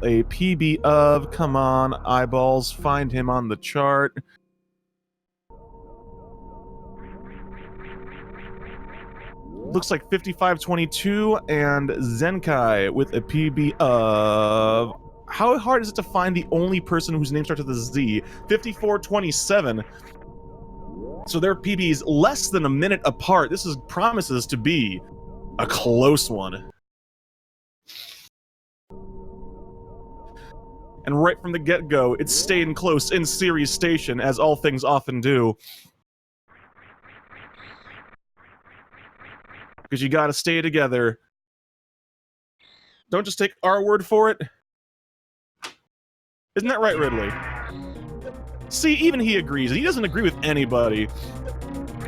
a PB of, come on, eyeballs, find him on the chart. Looks like 5522 and Zenkai with a PB of... How hard is it to find the only person whose name starts with a Z? 5427. So their PBs less than a minute apart. This promises to be a close one. And right from the get-go, it's staying close in Series Station, as all things often do. Because you gotta stay together. Don't just take our word for it. Isn't that right, Ridley? See, even he agrees. He doesn't agree with anybody.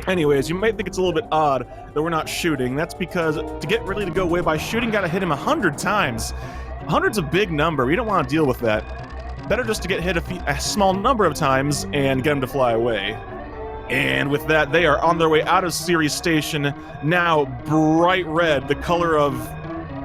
Anyways, you might think it's a little bit odd that we're not shooting. That's because to get Ridley to go away by shooting, gotta hit him 100 times. 100's a big number. We don't want to deal with that. Better just to get hit a small number of times and get him to fly away. And with that, they are on their way out of Series Station. Now, bright red, the color of...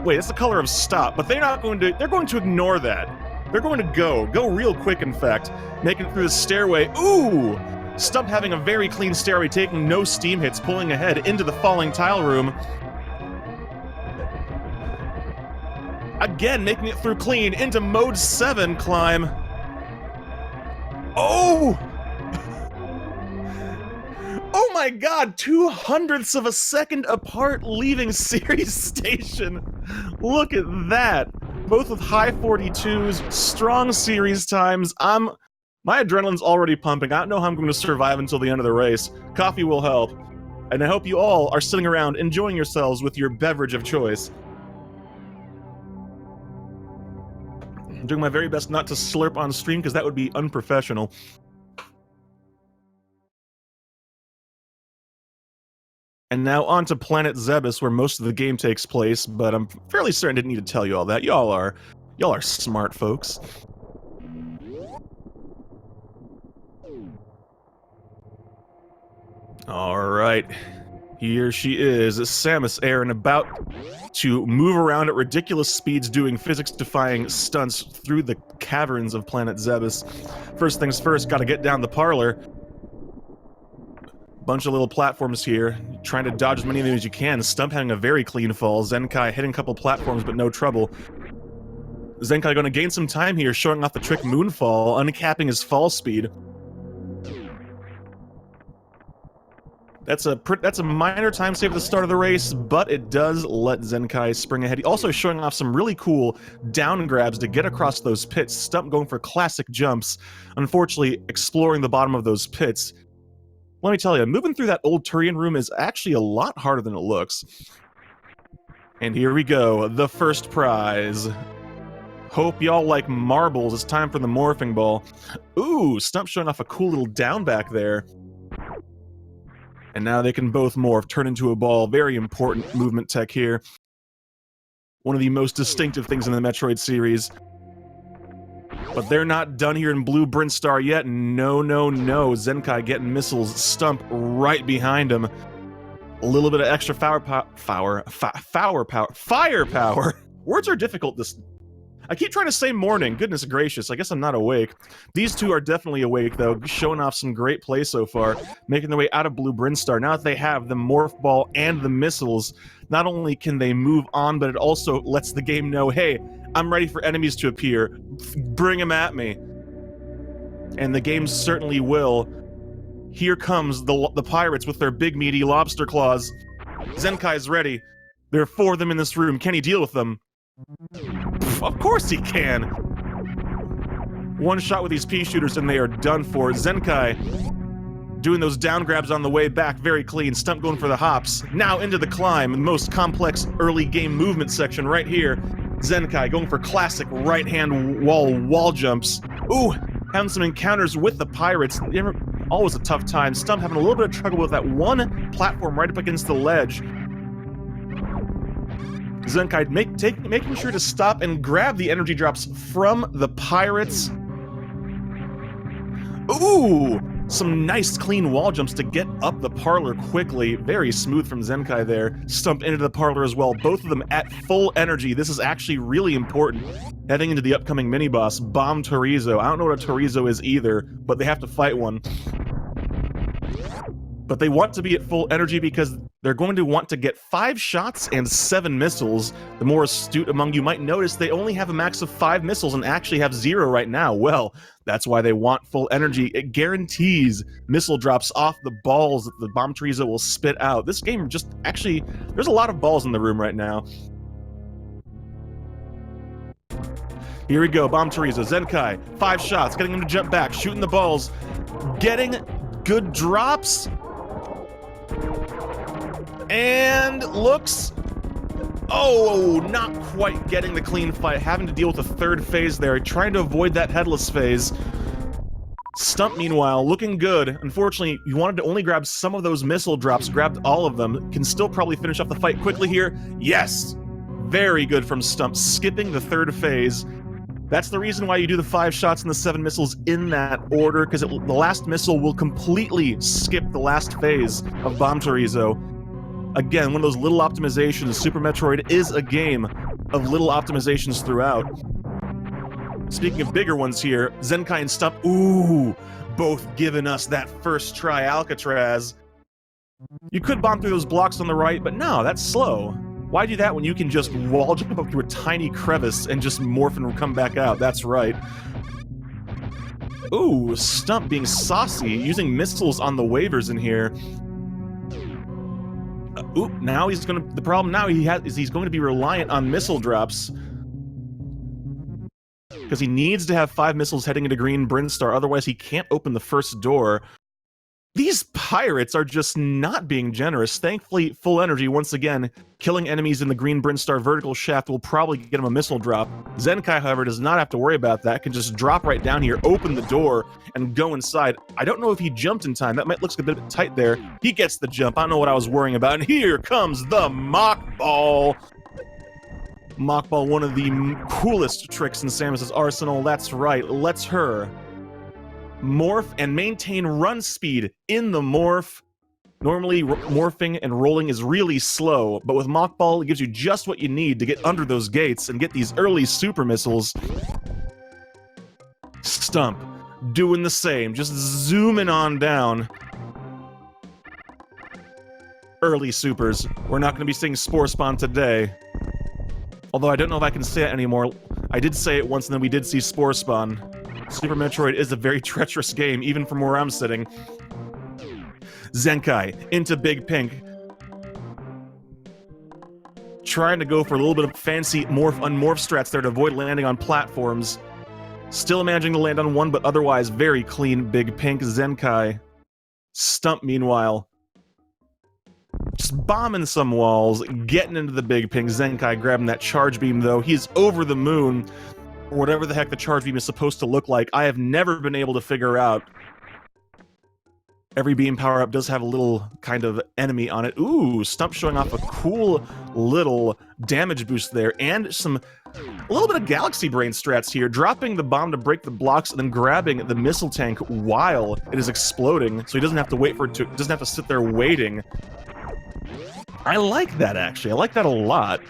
Wait, it's the color of stop, but they're going to ignore that. They're going to go real quick, in fact, making it through the stairway. Ooh! Stump having a very clean stairway, taking no steam hits, pulling ahead into the falling tile room. Again, making it through clean into mode 7 climb. Oh! Oh my god, 2/100ths of a second apart leaving Series Station. Look at that. Both with high 42s, strong series times. My adrenaline's already pumping. I don't know how I'm going to survive until the end of the race. Coffee will help. And I hope you all are sitting around enjoying yourselves with your beverage of choice. I'm doing my very best not to slurp on stream because that would be unprofessional. And now on to Planet Zebes, where most of the game takes place, but I'm fairly certain I didn't need to tell you all that. Y'all are smart folks. Alright. Here she is, Samus Aran, about to move around at ridiculous speeds doing physics-defying stunts through the caverns of Planet Zebes. First things first, gotta get down the parlor. Bunch of little platforms here, trying to dodge as many of them as you can. Stump having a very clean fall. Zenkai hitting a couple platforms, but no trouble. Zenkai going to gain some time here, showing off the trick Moonfall, uncapping his fall speed. That's a minor time save at the start of the race, but it does let Zenkai spring ahead. He also showing off some really cool down grabs to get across those pits. Stump going for classic jumps, unfortunately exploring the bottom of those pits. Let me tell you, moving through that old Turian room is actually a lot harder than it looks. And here we go, the first prize. Hope y'all like marbles. It's time for the morphing ball. Ooh, Stump showing off a cool little down back there. And now they can both morph, turn into a ball. Very important movement tech here. One of the most distinctive things in the Metroid series. But they're not done here in Blue Brinstar yet. No, no, no. Zenkai getting missiles. Stump right behind him. A little bit of extra firepower. Words are difficult I keep trying to say morning. Goodness gracious, I guess I'm not awake. These two are definitely awake, though, showing off some great play so far, making their way out of Blue Brinstar. Now that they have the Morph Ball and the missiles, not only can they move on, but it also lets the game know, hey, I'm ready for enemies to appear. Bring them at me. And the game certainly will. Here comes the pirates with their big meaty lobster claws. Zenkai's ready. There are 4 of them in this room. Can he deal with them? Of course he can! One shot with these pea shooters and they are done for. Zenkai doing those down grabs on the way back, very clean. Stump going for the hops. Now into the climb, the most complex early game movement section right here. Zenkai going for classic right-hand wall jumps. Ooh, having some encounters with the pirates. Always a tough time. Stump having a little bit of trouble with that one platform right up against the ledge. Zenkai making sure to stop and grab the energy drops from the pirates. Ooh! Some nice clean wall jumps to get up the parlor quickly. Very smooth from Zenkai there. Stump into the parlor as well. Both of them at full energy. This is actually really important heading into the upcoming mini-boss, Bomb Torizo. I don't know what a Torizo is either, but they have to fight one. But they want to be at full energy because they're going to want to get 5 shots and 7 missiles. The more astute among you might notice they only have a max of 5 missiles and actually have 0 right now. Well, that's why they want full energy. It guarantees missile drops off the balls that the Bomb Torizo will spit out. This game just actually, there's a lot of balls in the room right now. Here we go, Bomb Torizo, Zenkai, 5 shots, getting him to jump back, shooting the balls, getting good drops, and looks, oh, not quite getting the clean fight, having to deal with the 3rd phase there, trying to avoid that headless phase. Stump, meanwhile, looking good. Unfortunately, you wanted to only grab some of those missile drops, grabbed all of them, can still probably finish off the fight quickly here. Yes! Very good from Stump, skipping the 3rd phase. That's the reason why you do the 5 shots and the 7 missiles in that order, because the last missile will completely skip the last phase of Bomb Torizo. Again, one of those little optimizations. Super Metroid is a game of little optimizations throughout. Speaking of bigger ones here, Zenkai and Stump, ooh, both giving us that first try Alcatraz. You could bomb through those blocks on the right, but no, that's slow. Why do that when you can just wall jump up through a tiny crevice and just morph and come back out? That's right. Ooh, Stump being saucy, using missiles on the waivers in here. Ooh, now he's gonna. The problem now is he's going to be reliant on missile drops. Because he needs to have 5 missiles heading into Green Brinstar, otherwise he can't open the first door. These pirates are just not being generous. Thankfully, full energy, once again, killing enemies in the Green Brinstar vertical shaft will probably get him a missile drop. Zenkai, however, does not have to worry about that, can just drop right down here, open the door, and go inside. I don't know if he jumped in time, that might look a bit tight there. He gets the jump, I don't know what I was worrying about, and here comes the Mock Ball! Mock Ball, one of the coolest tricks in Samus's arsenal, that's right, lets her morph and maintain run speed in the morph. Normally, morphing and rolling is really slow, but with Mock Ball, it gives you just what you need to get under those gates and get these early super missiles. Stump, doing the same, just zooming on down. Early supers. We're not going to be seeing Spore Spawn today. Although I don't know if I can say it anymore. I did say it once and then we did see Spore Spawn. Super Metroid is a very treacherous game, even from where I'm sitting. Zenkai, into Big Pink. Trying to go for a little bit of fancy morph-unmorph strats there to avoid landing on platforms. Still managing to land on one, but otherwise very clean Big Pink. Zenkai. Stump, meanwhile, just bombing some walls, getting into the Big Pink. Zenkai grabbing that charge beam, though. He's over the moon. Or whatever the heck the charge beam is supposed to look like. I have never been able to figure out. Every beam power-up does have a little kind of enemy on it. Ooh, Stump showing off a cool little damage boost there, and a little bit of Galaxy Brain strats here, dropping the bomb to break the blocks and then grabbing the missile tank while it is exploding, so he doesn't have to wait for it to, doesn't have to sit there waiting. I like that, actually. I like that a lot.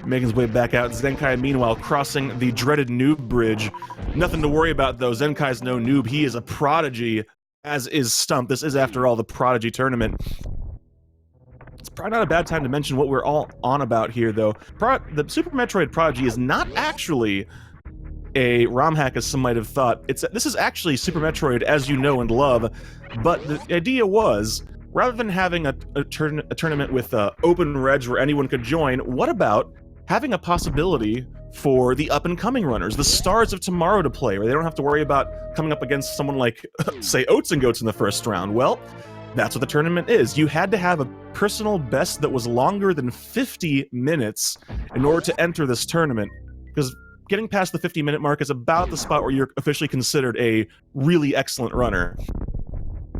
Making his way back out, Zenkai, meanwhile, crossing the dreaded noob bridge. Nothing to worry about, though. Zenkai's no noob. He is a prodigy, as is Stump. This is, after all, the Prodigy Tournament. It's probably not a bad time to mention what we're all on about here, though. The Super Metroid Prodigy is not actually a ROM hack, as some might have thought. This is actually Super Metroid as you know and love, but the idea was, rather than having a tournament with open reg where anyone could join, what about having a possibility for the up-and-coming runners, the stars of tomorrow, to play, where they don't have to worry about coming up against someone like, say, Oats and Goats in the first round? Well, that's what the tournament is. You had to have a personal best that was longer than 50 minutes in order to enter this tournament, because getting past the 50-minute mark is about the spot where you're officially considered a really excellent runner.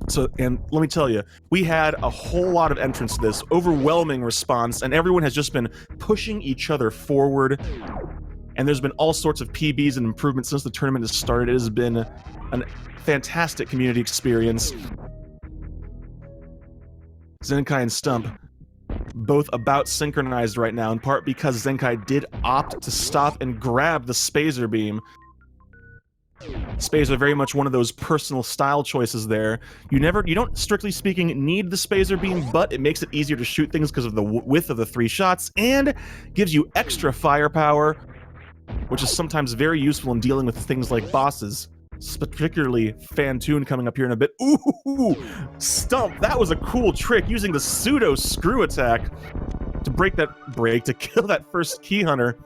So, and let me tell you, we had a whole lot of entrants to this, overwhelming response, and everyone has just been pushing each other forward. And there's been all sorts of PBs and improvements since the tournament has started. It has been a fantastic community experience. Zenkai and Stump both about synchronized right now, in part because Zenkai did opt to stop and grab the Spazer Beam. Spazer very much one of those personal style choices there. You don't, strictly speaking, need the Spazer Beam, but it makes it easier to shoot things because of the width of the 3 shots, and gives you extra firepower, which is sometimes very useful in dealing with things like bosses. Particularly Fantoon coming up here in a bit. Ooh! Stump! That was a cool trick, using the pseudo screw attack to kill that first key hunter.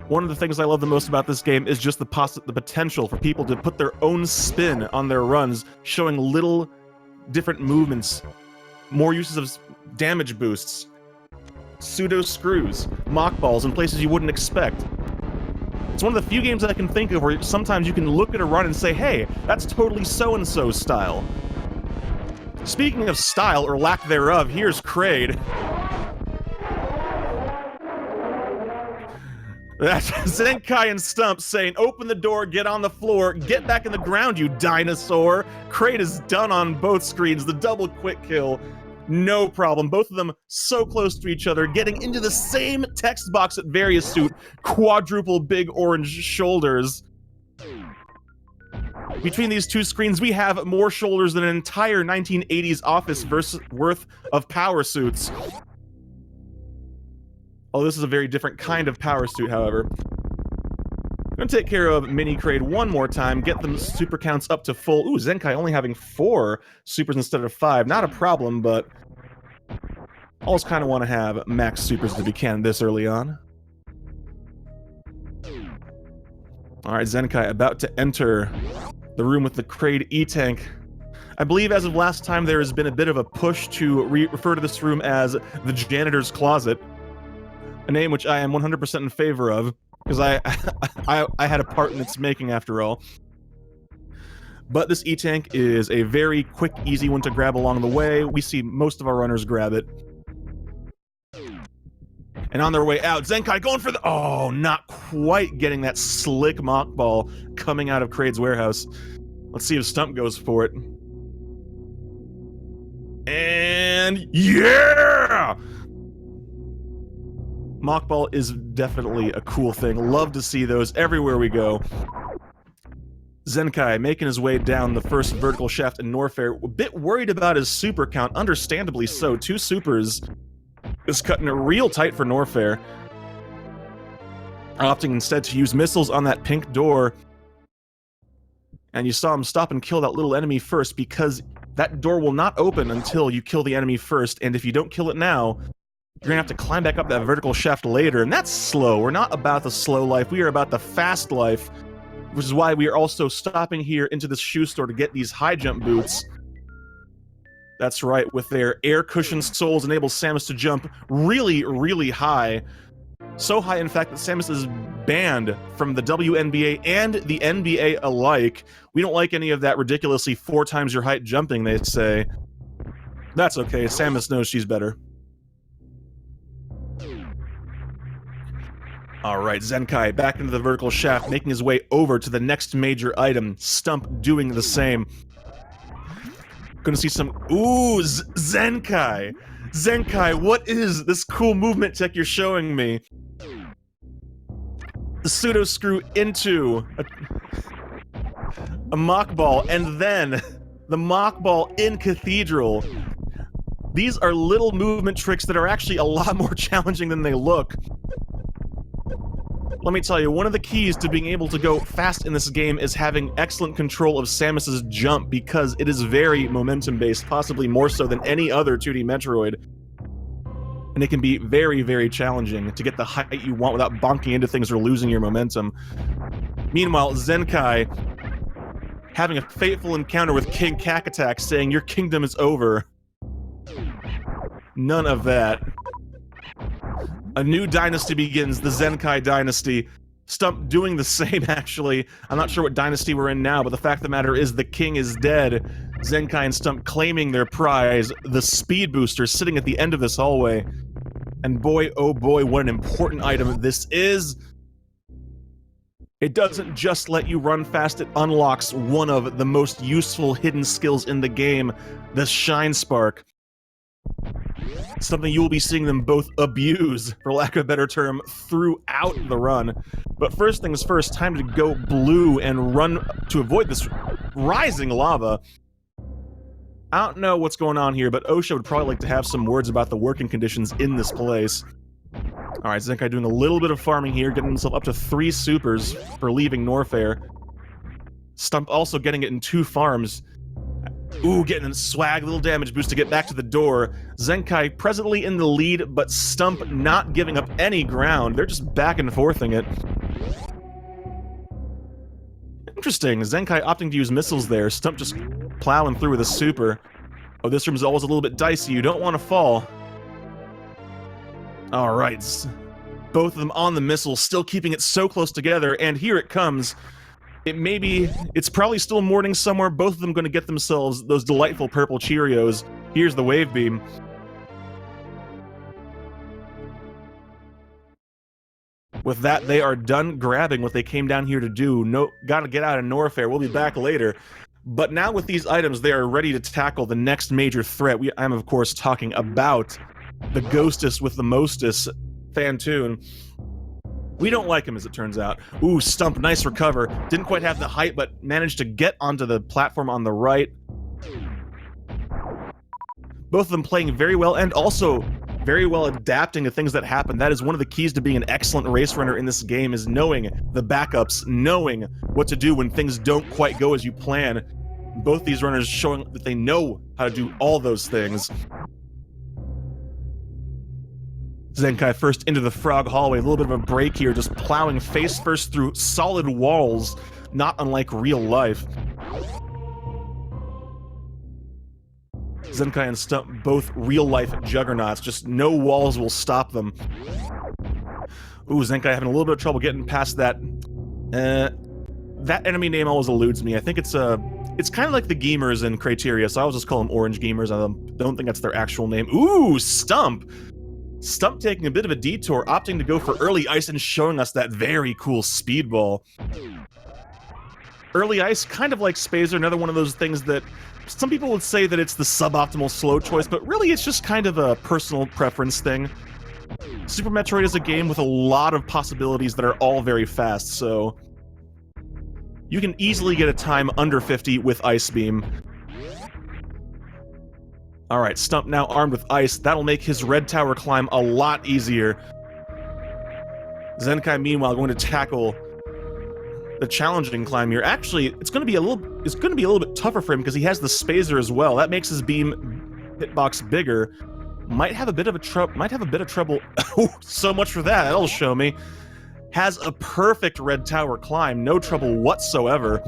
One of the things I love the most about this game is just the potential for people to put their own spin on their runs, showing little different movements, more uses of damage boosts, pseudo screws, mock balls in places you wouldn't expect. It's one of the few games I can think of where sometimes you can look at a run and say, hey, that's totally so-and-so style. Speaking of style, or lack thereof, here's Kraid. That's Zenkai and Stump saying, open the door, get on the floor, get back in the ground, you dinosaur. Kraid is done on both screens, the double quick kill. No problem. Both of them so close to each other, getting into the same text box at various suit, quadruple big orange shoulders. Between these two screens, we have more shoulders than an entire 1980s office worth of power suits. Oh, this is a very different kind of power suit, however. I'm gonna take care of Mini Kraid one more time, get them super counts up to full. Ooh, Zenkai only having 4 supers instead of 5. Not a problem, but always kind of want to have max supers if you can this early on. Alright, Zenkai about to enter the room with the Kraid E-Tank. I believe as of last time there has been a bit of a push to refer to this room as the Janitor's Closet. A name which I am 100% in favor of, because I had a part in its making after all. But this E-Tank is a very quick, easy one to grab along the way. We see most of our runners grab it. And on their way out, Zenkai going for the... Oh, not quite getting that slick mock ball coming out of Kraid's warehouse. Let's see if Stump goes for it. And... yeah! Mock ball is definitely a cool thing. Love to see those everywhere we go. Zenkai making his way down the first vertical shaft in Norfair. A bit worried about his super count, understandably so. 2 supers is cutting it real tight for Norfair. Opting instead to use missiles on that pink door. And you saw him stop and kill that little enemy first, because that door will not open until you kill the enemy first, and if you don't kill it now, you're gonna have to climb back up that vertical shaft later, and that's slow. We're not about the slow life, we are about the fast life, which is why we are also stopping here into this shoe store to get these high jump boots. That's right, with their air cushioned soles enable Samus to jump really, really high. So high, in fact, that Samus is banned from the WNBA and the NBA alike. We don't like any of that ridiculously 4 times your height jumping, they say. That's okay, Samus knows she's better. Alright, Zenkai back into the vertical shaft, making his way over to the next major item. Stump doing the same. Gonna see some... Ooh, Zenkai! Zenkai, what is this cool movement tech you're showing me? The pseudo screw into a mock ball, and then the mock ball in Cathedral. These are little movement tricks that are actually a lot more challenging than they look. Let me tell you, one of the keys to being able to go fast in this game is having excellent control of Samus's jump, because it is very momentum-based, possibly more so than any other 2D Metroid. And it can be very, very challenging to get the height you want without bonking into things or losing your momentum. Meanwhile, Zenkai having a fateful encounter with King Kakatak, saying, "Your kingdom is over." None of that. A new dynasty begins, the Zenkai dynasty. Stump doing the same, actually. I'm not sure what dynasty we're in now, but the fact of the matter is the king is dead. Zenkai and Stump claiming their prize, the speed booster, sitting at the end of this hallway. And boy, oh boy, what an important item this is. It doesn't just let you run fast, it unlocks one of the most useful hidden skills in the game, the Shine Spark. Something you will be seeing them both abuse, for lack of a better term, throughout the run. But first things first, time to go blue and run to avoid this rising lava. I don't know what's going on here, but OSHA would probably like to have some words about the working conditions in this place. Alright, Zenkai doing a little bit of farming here, getting himself up to 3 supers for leaving Norfair. Stump also getting it in 2 farms. Ooh, getting a swag, little damage boost to get back to the door. Zenkai presently in the lead, but Stump not giving up any ground. They're just back and forthing it. Interesting, Zenkai opting to use missiles there. Stump just plowing through with a super. Oh, this room's always a little bit dicey. You don't want to fall. Alright. Both of them on the missile, still keeping it so close together, and here it comes. It's probably still morning somewhere, both of them going to get themselves those delightful purple Cheerios. Here's the wave beam. With that, they are done grabbing what they came down here to do. No, gotta get out of Norfair, we'll be back later. But now with these items, they are ready to tackle the next major threat. I'm of course talking about the Ghostess with the Mostess, Phantoon. We don't like him, as it turns out. Ooh, Stump, nice recover. Didn't quite have the height, but managed to get onto the platform on the right. Both of them playing very well, and also very well adapting to things that happen. That is one of the keys to being an excellent race runner in this game, is knowing the backups, knowing what to do when things don't quite go as you plan. Both these runners showing that they know how to do all those things. Zenkai first into the frog hallway, a little bit of a break here, just plowing face first through solid walls, not unlike real life. Zenkai and Stump, both real-life juggernauts, just no walls will stop them. Ooh, Zenkai having a little bit of trouble getting past that. That enemy name always eludes me. I think it's kind of like the Gamers in Criteria, so I'll just call them Orange Gamers. I don't think that's their actual name. Ooh, Stump! Stump taking a bit of a detour, opting to go for early ice and showing us that very cool speedball. Early ice, kind of like Spazer, another one of those things that some people would say that it's the suboptimal slow choice, but really it's just kind of a personal preference thing. Super Metroid is a game with a lot of possibilities that are all very fast, so you can easily get a time under 50 with Ice Beam. Alright, Stump now armed with ice. That'll make his red tower climb a lot easier. Zenkai, meanwhile, going to tackle the challenging climb here. Actually, it's going to be a little bit tougher for him because he has the Spazer as well. That makes his beam hitbox bigger. Might have a bit of trouble. Oh, so much for that. That'll show me. Has a perfect red tower climb. No trouble whatsoever.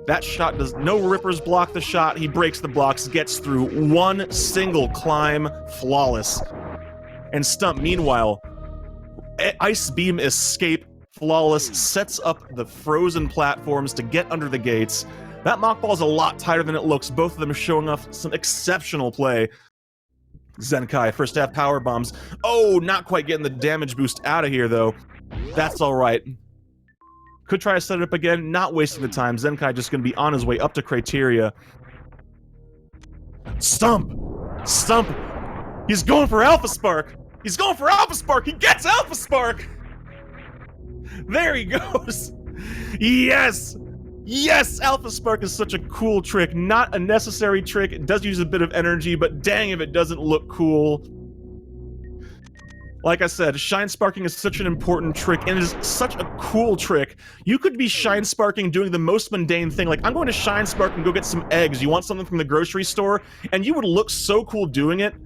That shot does no rippers block the shot. He breaks the blocks, gets through one single climb, flawless. And Stump, meanwhile, Ice Beam escape, flawless, sets up the frozen platforms to get under the gates. That mock ball is a lot tighter than it looks. Both of them are showing off some exceptional play. Zenkai, first half power bombs. Oh, not quite getting the damage boost out of here, though. That's alright. Could try to set it up again, not wasting the time. Zenkai just gonna be on his way up to Criteria. Stump! Stump! He's going for Alpha Spark! He's going for Alpha Spark! He gets Alpha Spark! There he goes! Yes! Yes! Alpha Spark is such a cool trick. Not a necessary trick. It does use a bit of energy, but dang if it doesn't look cool. Like I said, Shine Sparking is such an important trick, and it is such a cool trick. You could be Shine Sparking doing the most mundane thing, like, I'm going to Shine Spark and go get some eggs. You want something from the grocery store? And you would look so cool doing it.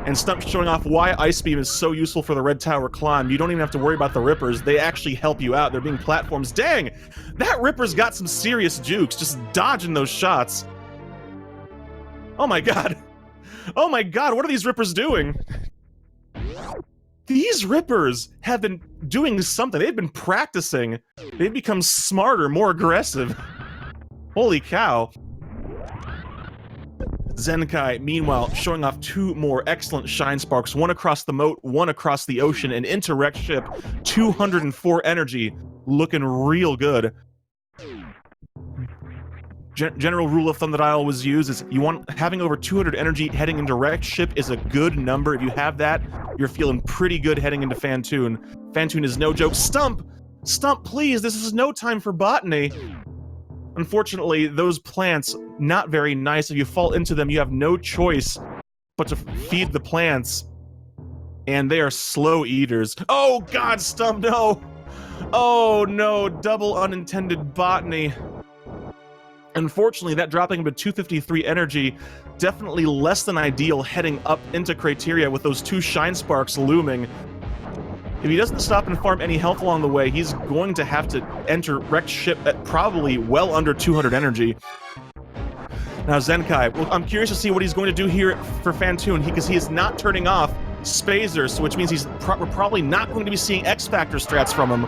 And Stump showing off why Ice Beam is so useful for the Red Tower climb. You don't even have to worry about the Rippers. They actually help you out. They're being platforms. Dang! That Ripper's got some serious jukes, just dodging those shots. Oh my god. Oh my god, what are these Rippers doing? These Rippers have been doing something. They've been practicing. They've become smarter, more aggressive. Holy cow. Zenkai, meanwhile, showing off 2 more excellent shine sparks, one across the moat, one across the ocean, and into wrecked ship. 204 energy, looking real good. General rule of thumb that I always use is having over 200 energy heading into wrecked ship is a good number. If you have that, you're feeling pretty good heading into Phantoon. Phantoon is no joke. Stump! Stump, please, this is no time for botany. Unfortunately, those plants, not very nice. If you fall into them, you have no choice but to feed the plants. And they are slow eaters. Oh god, Stump, no! Oh no, double unintended botany. Unfortunately, that dropping him to 253 energy, definitely less than ideal heading up into Criteria with those 2 shine sparks looming. If he doesn't stop and farm any health along the way, he's going to have to enter wrecked ship at probably well under 200 energy. Now Zenkai, well, I'm curious to see what he's going to do here for Phantoon, because he is not turning off Spazers, which means we're probably not going to be seeing X-Factor strats from him.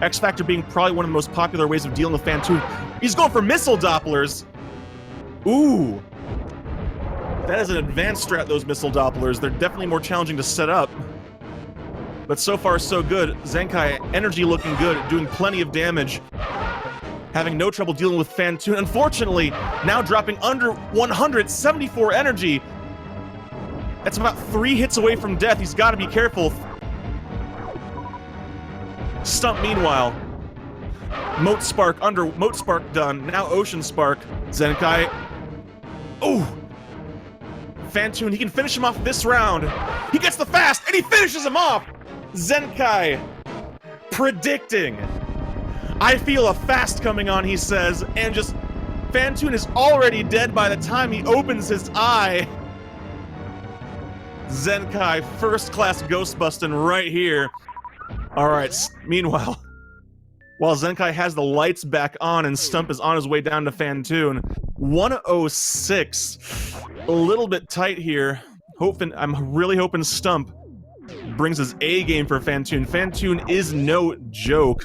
X-Factor being probably one of the most popular ways of dealing with Phantoon. He's going for missile Dopplers! Ooh! That is an advanced strat, those missile Dopplers. They're definitely more challenging to set up. But so far, so good. Zenkai, energy looking good, doing plenty of damage. Having no trouble dealing with Phantoon. Unfortunately, now dropping under 174 energy. That's about 3 hits away from death. He's got to be careful. Stump, meanwhile. Moat Spark done. Now Ocean Spark. Zenkai. Oh! Phantoon, he can finish him off this round. He gets the fast, and he finishes him off! Zenkai predicting. I feel a fast coming on, he says, and just Phantoon is already dead by the time he opens his eye. Zenkai, first class ghost busting right here. Alright, meanwhile, while Zenkai has the lights back on and Stump is on his way down to Phantoon, 106. A little bit tight here. I'm really hoping Stump brings his A game for Phantoon. Phantoon is no joke.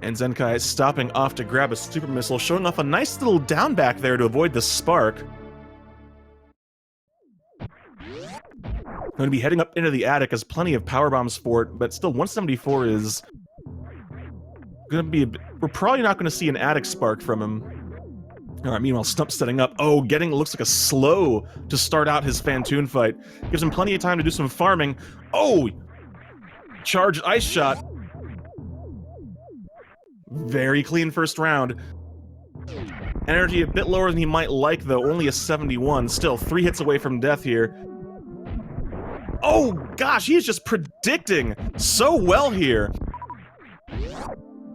And Zenkai is stopping off to grab a super missile, showing off a nice little down back there to avoid the spark. Going to be heading up into the attic, has plenty of power bombs for it, but still 174 is going to be we're probably not going to see an attic spark from him. Alright, meanwhile, Stump setting up. Oh, looks like a slow to start out his Phantoon fight. Gives him plenty of time to do some farming. Oh! Charged Ice Shot. Very clean first round. Energy a bit lower than he might like, though. Only a 71. Still, 3 hits away from death here. Oh, gosh, he is just predicting so well here.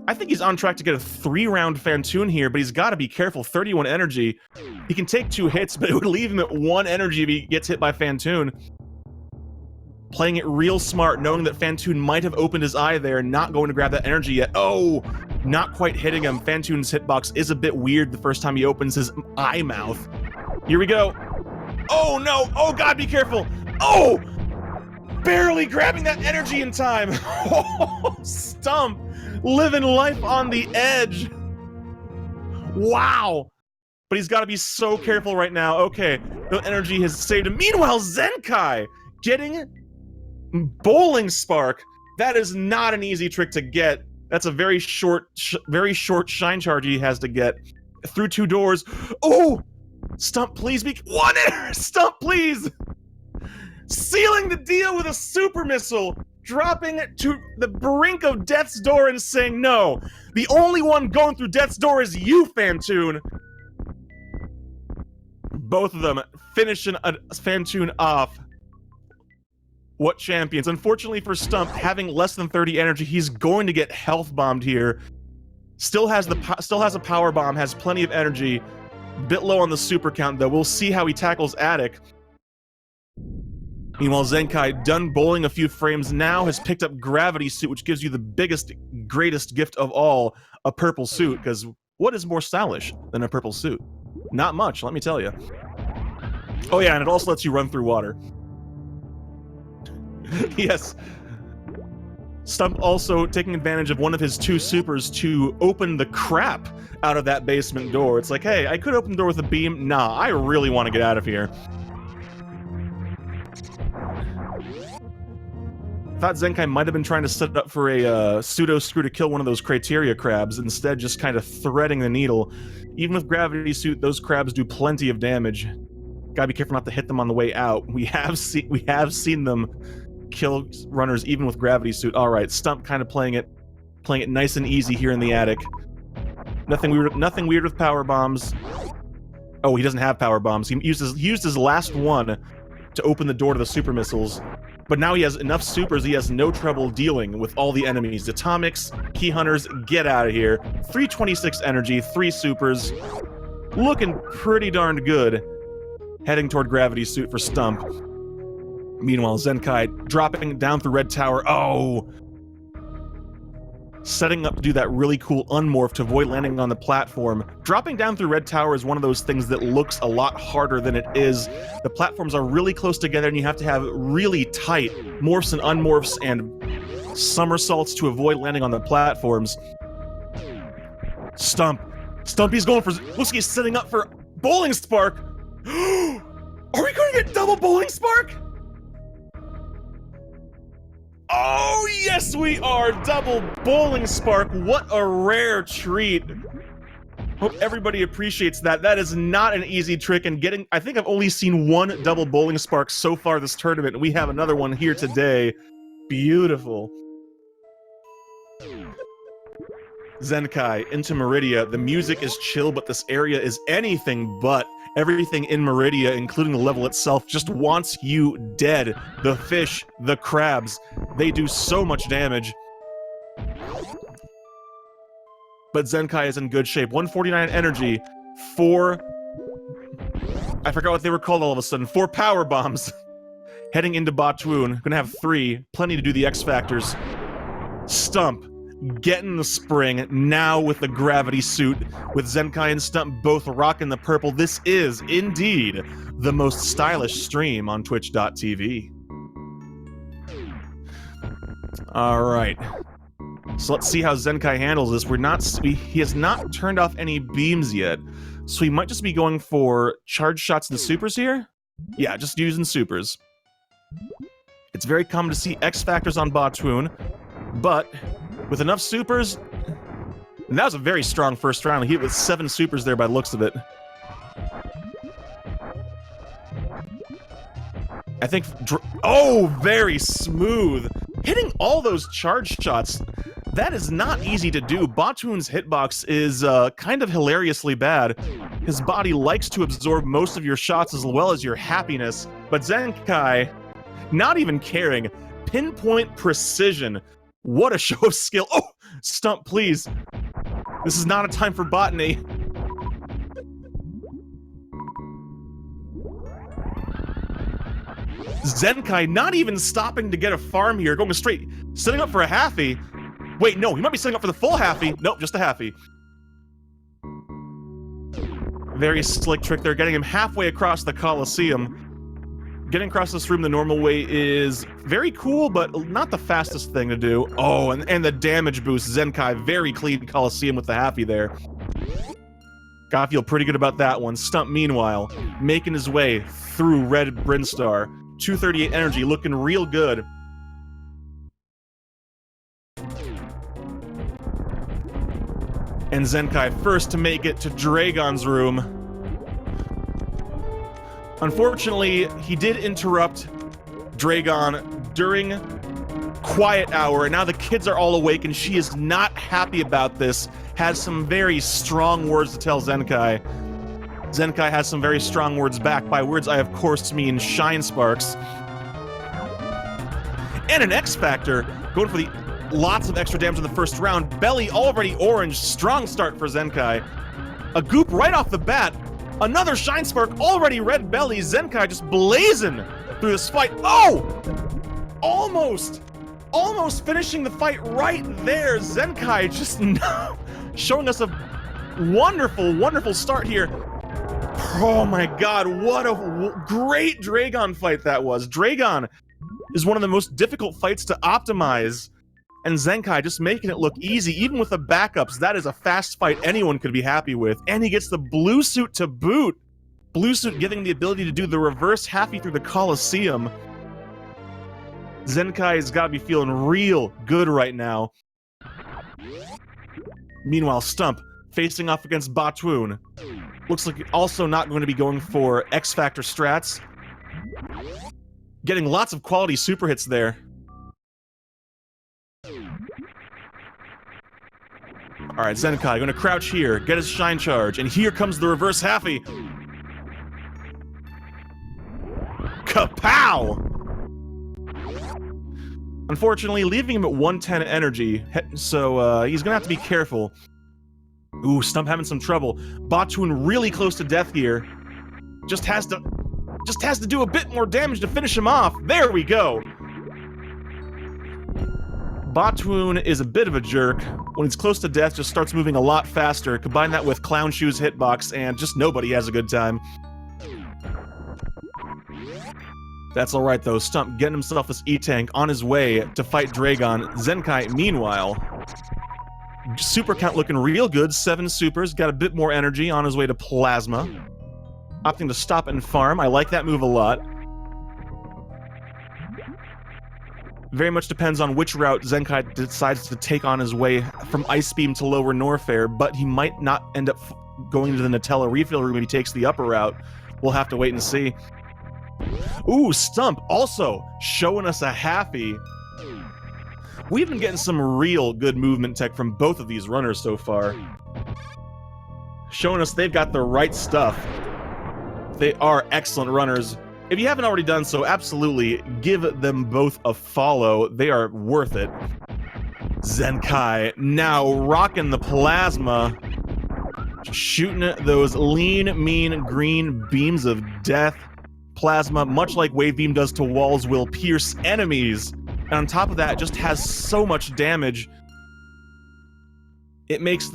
I think he's on track to get a 3-round Phantoon here, but he's got to be careful. 31 energy. He can take 2 hits, but it would leave him at 1 energy if he gets hit by Phantoon. Playing it real smart, knowing that Phantoon might have opened his eye there, not going to grab that energy yet. Oh, not quite hitting him. Phantoon's hitbox is a bit weird the first time he opens his eye mouth. Here we go. Oh, no. Oh, God, be careful. Oh! Barely grabbing that energy in time. Oh, Stump. Living life on the edge. Wow. But he's got to be so careful right now. Okay, the energy has saved him. Meanwhile, Zenkai getting Bowling Spark. That is not an easy trick to get. That's a very short shine charge he has to get. Through 2 doors. Oh! Stump, please be... 1 error! Stump, please! Sealing the deal with a super missile, dropping it to the brink of death's door and saying, no, the only one going through death's door is you, Phantoon. Both of them finishing Phantoon off. What champions. Unfortunately for Stump, having less than 30 energy, he's going to get health bombed here. Still has a power bomb, has plenty of energy. Bit low on the super count, though. We'll see how he tackles Attic. Meanwhile, Zenkai, done bowling a few frames, now has picked up Gravity Suit, which gives you the biggest, greatest gift of all, a purple suit, because what is more stylish than a purple suit? Not much, let me tell you. Oh yeah, and it also lets you run through water. Yes. Stump also taking advantage of one of his 2 supers to open the crap out of that basement door. It's like, hey, I could open the door with a beam. Nah, I really want to get out of here. Thought Zenkai might have been trying to set it up for a pseudo screw to kill one of those criteria crabs, instead just kind of threading the needle. Even with Gravity Suit, those crabs do plenty of damage. Gotta be careful not to hit them on the way out. We have seen them kill runners even with Gravity Suit. All right, Stump kind of playing it nice and easy here in the attic. Nothing weird with power bombs. Oh, he doesn't have power bombs. He used his last one to open the door to the super missiles. But now he has enough supers, he has no trouble dealing with all the enemies. Atomics, Key Hunters, get out of here. 326 energy, 3 supers. Looking pretty darn good. Heading toward Gravity Suit for Stump. Meanwhile, Zenkai dropping down through Red Tower. Oh! Setting up to do that really cool unmorph to avoid landing on the platform. Dropping down through Red Tower is one of those things that looks a lot harder than it is. The platforms are really close together and you have to have really tight morphs and unmorphs and somersaults to avoid landing on the platforms. Stump, he's going for... Looks like he's setting up for Bowling Spark! Are we going to get double Bowling Spark? Oh, yes, we are! Double Bowling Spark! What a rare treat! Hope everybody appreciates that. That is not an easy trick, and getting... I think I've only seen 1 double Bowling Spark so far this tournament, and we have another one here today. Beautiful. Zenkai into Meridia. The music is chill, but this area is anything but. Everything in Meridia, including the level itself, just wants you dead. The fish, the crabs, they do so much damage. But Zenkai is in good shape. 149 energy, 4... I forgot what they were called all of a sudden. 4 power bombs. Heading into Batoon. Gonna have 3. Plenty to do the X Factors. Stump. Getting the spring, now with the Gravity Suit, with Zenkai and Stump both rocking the purple. This is, indeed, the most stylish stream on Twitch.tv. Alright. So let's see how Zenkai handles this. He has not turned off any beams yet, so he might just be going for charge shots and supers here? Yeah, just using supers. It's very common to see X Factors on Batoon, but... with enough supers, and that was a very strong first round. He hit with 7 supers there by the looks of it. I think... oh, very smooth! Hitting all those charge shots, that is not easy to do. Batoon's hitbox is kind of hilariously bad. His body likes to absorb most of your shots as well as your happiness, but Zenkai, not even caring, pinpoint precision. What a show of skill. Oh! Stump, please. This is not a time for botany. Zenkai not even stopping to get a farm here, going straight, setting up for a halfie. Wait, no, he might be setting up for the full halfie. Nope, just a halfie. Very slick trick there, getting him halfway across the Coliseum. Getting across this room the normal way is very cool, but not the fastest thing to do. Oh, and the damage boost. Zenkai, very clean Coliseum with the halfie there. Gotta feel pretty good about that one. Stump, meanwhile, making his way through Red Brinstar. 238 energy, looking real good. And Zenkai first to make it to Dragon's room. Unfortunately, he did interrupt Dragon during quiet hour, and now the kids are all awake, and she is not happy about this. Has some very strong words to tell Zenkai. Zenkai has some very strong words back. By words, I of course mean Shine Sparks. And an X Factor, going for the lots of extra damage in the first round. Belly already orange, strong start for Zenkai. A goop right off the bat. Another Shine Spark, already red belly. Zenkai just blazing through this fight. Oh! Almost finishing the fight right there. Zenkai just showing us a wonderful, wonderful start here. Oh my god, what a great Dragon fight that was. Dragon is one of the most difficult fights to optimize And Zenkai just making it look easy, even with the backups. That is a fast fight anyone could be happy with. And he gets the blue suit to boot. Blue suit giving the ability to do the reverse halfie through the Coliseum. Zenkai has got to be feeling real good right now. Meanwhile, Stump facing off against Batwoon. Looks like also not going to be going for X Factor strats. Getting lots of quality super hits there. Alright, Zenkai going to crouch here, get his Shine Charge, and here comes the reverse halfie. Kapow! Unfortunately, leaving him at 110 energy, so he's gonna have to be careful. Ooh, Stump having some trouble. Batwoon really close to death here. Just has to do a bit more damage to finish him off. There we go. Batwoon is a bit of a jerk. When he's close to death, just starts moving a lot faster. Combine that with Clown Shoe's hitbox, and just nobody has a good time. That's alright though, Stump getting himself this E-Tank on his way to fight Dragon. Zenkai, meanwhile, super count looking real good, 7 supers, got a bit more energy on his way to Plasma. Opting to stop and farm, I like that move a lot. Very much depends on which route Zenkai decides to take on his way from Ice Beam to Lower Norfair, but he might not end up going to the Nutella refill room if he takes the upper route. We'll have to wait and see. Ooh, Stump also showing us a halfie. We've been getting some real good movement tech from both of these runners so far. Showing us they've got the right stuff. They are excellent runners. If you haven't already done so, absolutely give them both a follow. They are worth it. Zenkai now rocking the Plasma. Shooting those lean, mean, green beams of death. Plasma, much like Wave Beam does to walls, will pierce enemies. And on top of that, just has so much damage. It makes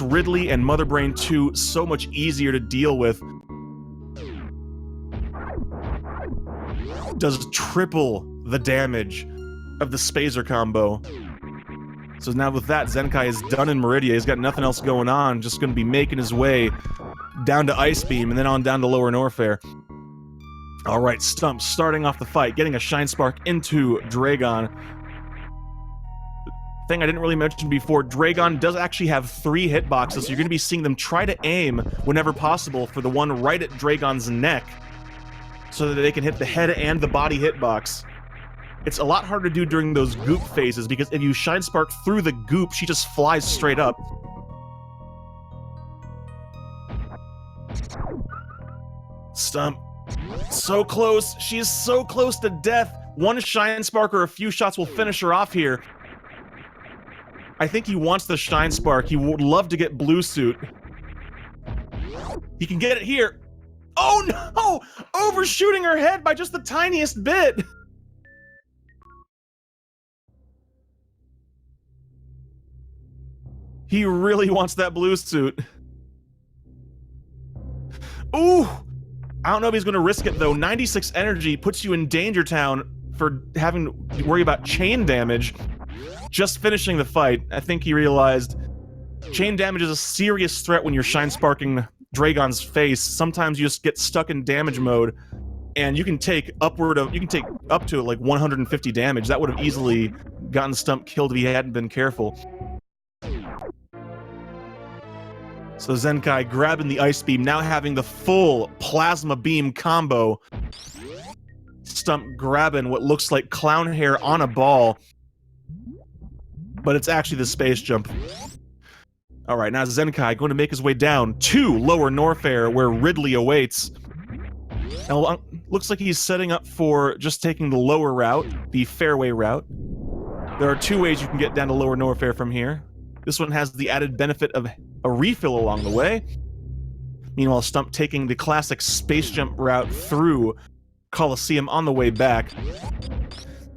Ridley and Mother Brain 2 so much easier to deal with. Does triple the damage of the Spazer combo. So now with that, Zenkai is done in Meridia. He's got nothing else going on. Just going to be making his way down to Ice Beam and then on down to Lower Norfair. Alright, Stump starting off the fight, getting a Shine Spark into Dragon. Thing I didn't really mention before, Dragon does actually have 3 hitboxes, so you're going to be seeing them try to aim whenever possible for the one right at Dragon's neck, so that they can hit the head and the body hitbox. It's a lot harder to do during those goop phases, because if you Shine Spark through the goop, she just flies straight up. Stump. So close. She is so close to death. One Shine Spark or a few shots will finish her off here. I think he wants the Shine Spark. He would love to get Blue Suit. He can get it here. Oh no! Overshooting her head by just the tiniest bit! He really wants that Blue Suit. Ooh! I don't know if he's going to risk it, though. 96 energy puts you in Danger Town for having to worry about chain damage. Just finishing the fight, I think he realized chain damage is a serious threat when you're Shine Sparking Dragon's face. Sometimes you just get stuck in damage mode, and you can take up to like 150 damage. That would have easily gotten Stump killed if he hadn't been careful. So Zenkai grabbing the Ice Beam, now having the full Plasma Beam combo. Stump grabbing what looks like clown hair on a ball. But it's actually the space jump. Alright, now Zenkai going to make his way down to Lower Norfair, where Ridley awaits. Now, looks like he's setting up for just taking the lower route, the fairway route. There are 2 ways you can get down to Lower Norfair from here. This one has the added benefit of a refill along the way. Meanwhile, Stump taking the classic space jump route through Coliseum on the way back.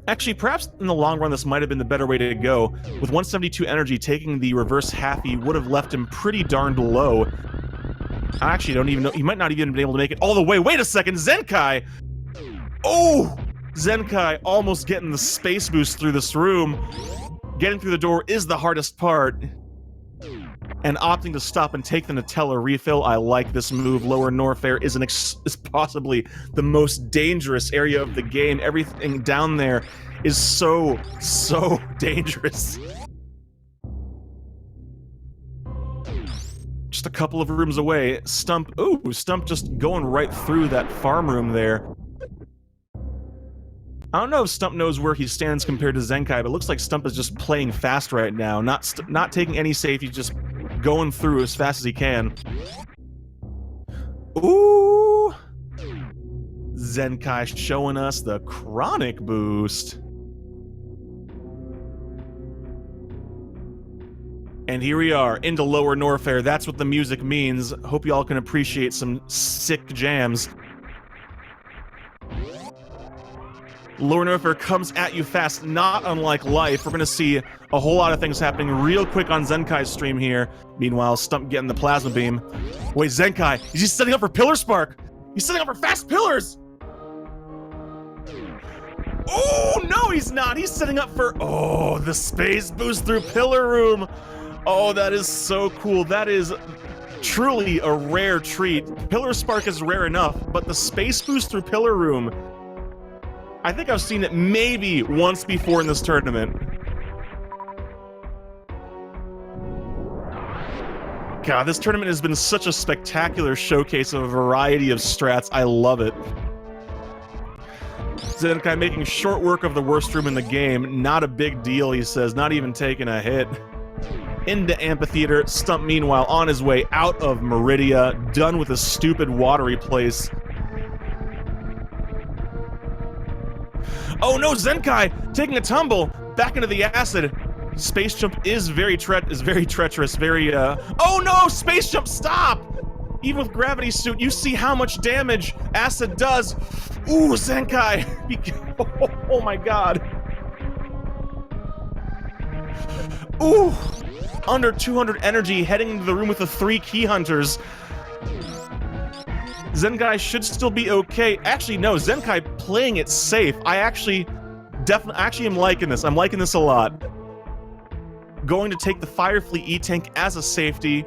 Actually, perhaps in the long run, this might have been the better way to go. With 172 energy, taking the reverse halfie would have left him pretty darned low. I actually don't even know. He might not even been able to make it all the way. Wait a second, Zenkai! Oh! Zenkai almost getting the space boost through this room. Getting through the door is the hardest part. And opting to stop and take the Nutella refill, I like this move. Lower Norfair is possibly the most dangerous area of the game. Everything down there is so dangerous. Just a couple of rooms away. Stump, ooh, Stump just going right through that farm room there. I don't know if Stump knows where he stands compared to Zenkai, but it looks like Stump is just playing fast right now. Not taking any safety, just going through as fast as he can. Ooh! Zenkai showing us the chronic boost. And here we are, into Lower Norfair. That's what the music means. Hope y'all can appreciate some sick jams. Lower Norfair comes at you fast, not unlike life. We're gonna see a whole lot of things happening real quick on Zenkai's stream here. Meanwhile, Stump getting the plasma beam. Wait, Zenkai, is he setting up for Pillar Spark? He's setting up for fast pillars! Oh, no, he's not. He's setting up for, oh, the space boost through Pillar Room. Oh, that is so cool. That is truly a rare treat. Pillar Spark is rare enough, but the space boost through Pillar Room, I think I've seen it maybe once before in this tournament. God, this tournament has been such a spectacular showcase of a variety of strats. I love it. Zenkai making short work of the worst room in the game. Not a big deal, he says. Not even taking a hit. Into Amphitheater. Stump, meanwhile, on his way out of Meridia. Done with a stupid watery place. Oh no, Zenkai taking a tumble back into the acid. Space jump is very treacherous. Oh no, space jump, stop! Even with gravity suit, you see how much damage acid does. Ooh, Zenkai! Oh my god. Ooh! Under 200 energy, heading into the room with the 3 key hunters. Zenkai should still be okay. Actually, no, Zenkai playing it safe. I actually am liking this. I'm liking this a lot. Going to take the Firefleet E-Tank as a safety,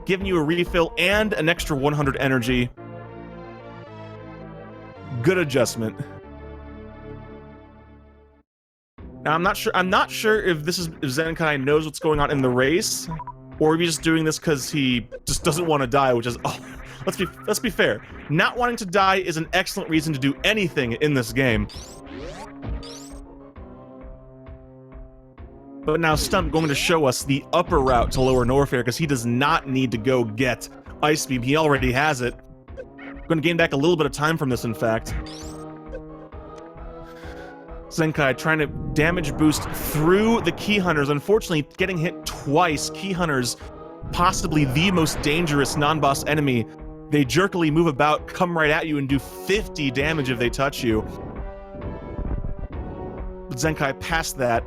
giving you a refill and an extra 100 energy. Good adjustment. Now, I'm not sure if Zenkai knows what's going on in the race, or if he's just doing this because he just doesn't want to die, which is, oh, let's be fair. Not wanting to die is an excellent reason to do anything in this game. But now Stump going to show us the upper route to Lower Norfair, because he does not need to go get Ice Beam. He already has it. Going to gain back a little bit of time from this, in fact. Zenkai trying to damage boost through the Key Hunters. Unfortunately, getting hit twice. Key Hunters, possibly the most dangerous non-boss enemy. They jerkily move about, come right at you, and do 50 damage if they touch you. But Zenkai passed that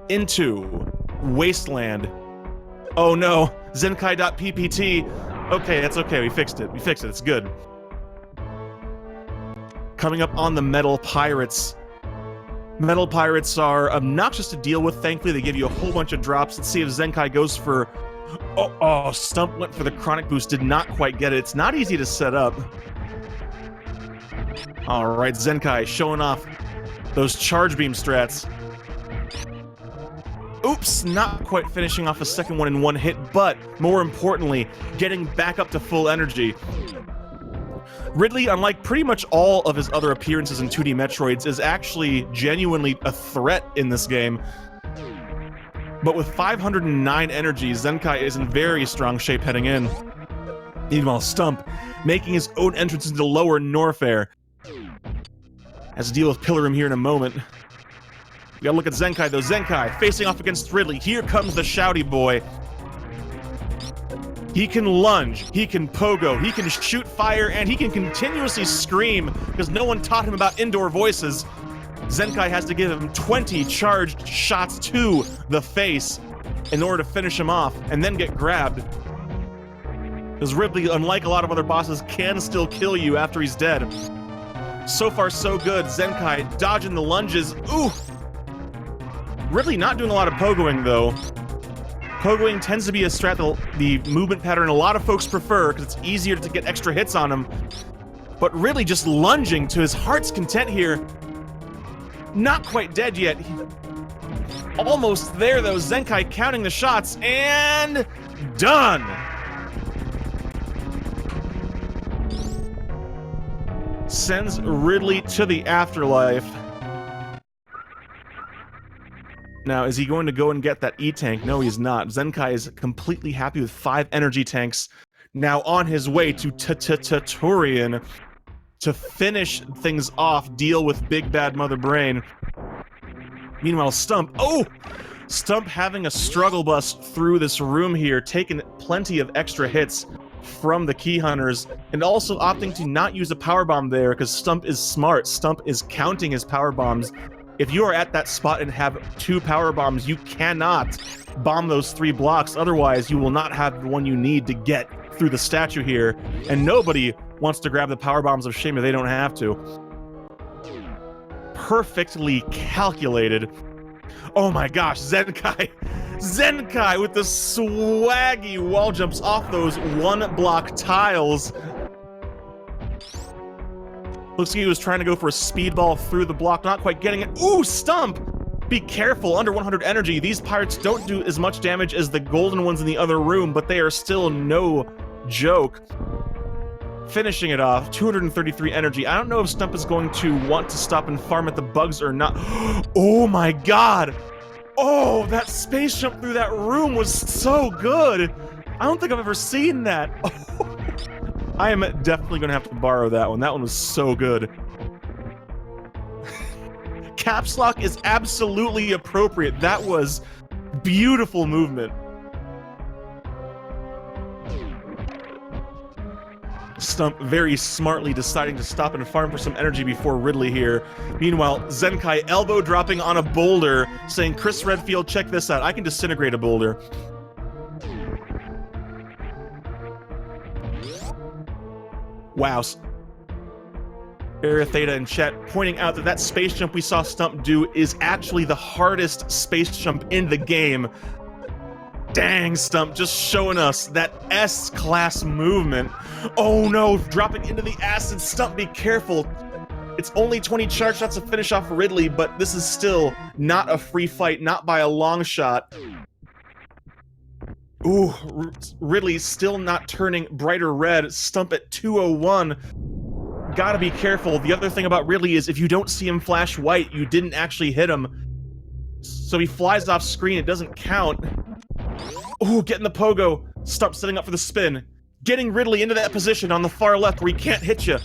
into Wasteland. Oh no, Zenkai.ppt. Okay, that's okay, we fixed it. It's good. Coming up on the Metal Pirates. Metal Pirates are obnoxious to deal with. Thankfully, they give you a whole bunch of drops. Let's see if Zenkai goes for... Oh, Stump went for the Chronic Boost, did not quite get it. It's not easy to set up. Alright, Zenkai showing off those Charge Beam strats. Oops, not quite finishing off a second one in one hit, but more importantly, getting back up to full energy. Ridley, unlike pretty much all of his other appearances in 2D Metroids, is actually genuinely a threat in this game. But with 509 energy, Zenkai is in very strong shape heading in. Meanwhile, Stump making his own entrance into Lower Norfair. Has to deal with Pillar Room here in a moment. We gotta look at Zenkai though. Zenkai facing off against Ridley. Here comes the shouty boy. He can lunge, he can pogo, he can shoot fire, and he can continuously scream because no one taught him about indoor voices. Zenkai has to give him 20 charged shots to the face in order to finish him off and then get grabbed. Because Ridley, unlike a lot of other bosses, can still kill you after he's dead. So far, so good. Zenkai dodging the lunges. Ooh! Ridley not doing a lot of pogoing, though. Pogoing tends to be a strat the movement pattern a lot of folks prefer because it's easier to get extra hits on him. But Ridley just lunging to his heart's content here. Not quite dead yet. Almost there, though. Zenkai counting the shots, and done! Sends Ridley to the afterlife. Now, is he going to go and get that E-Tank? No, he's not. Zenkai is completely happy with 5 energy tanks. Now on his way to Turian to finish things off, deal with Big Bad Mother Brain. Meanwhile, Stump, Stump having a struggle bus through this room here, taking plenty of extra hits from the Key Hunters, and also opting to not use a power bomb there because Stump is smart. Stump is counting his power bombs. If you are at that spot and have 2 power bombs, you cannot bomb those 3 blocks. Otherwise, you will not have the one you need to get through the statue here. And nobody wants to grab the power bombs of shame if they don't have to. Perfectly calculated. Oh my gosh, Zenkai. Zenkai with the swaggy wall jumps off those 1-block tiles. Looks like he was trying to go for a speedball through the block, not quite getting it. Ooh, Stump! Be careful, under 100 energy. These pirates don't do as much damage as the golden ones in the other room, but they are still no joke. Finishing it off, 233 energy. I don't know if Stump is going to want to stop and farm at the bugs or not. Oh my god! Oh, that space jump through that room was so good! I don't think I've ever seen that. I am definitely gonna have to borrow that one. That one was so good. Caps lock is absolutely appropriate. That was beautiful movement. Stump very smartly deciding to stop and farm for some energy before Ridley here. Meanwhile, Zenkai elbow dropping on a boulder, saying, Chris Redfield, check this out. I can disintegrate a boulder. Wow. Area Theta in chat pointing out that that space jump we saw Stump do is actually the hardest space jump in the game. Dang, Stump, just showing us that S-class movement. Oh no, dropping into the acid. Stump, be careful. It's only 20 charge shots to finish off Ridley, but this is still not a free fight, not by a long shot. Ooh, Ridley still not turning brighter red. Stump at 201. Gotta be careful. The other thing about Ridley is if you don't see him flash white, you didn't actually hit him. So he flies off screen, it doesn't count. Ooh, getting the pogo. Stump setting up for the spin. Getting Ridley into that position on the far left where he can't hit you.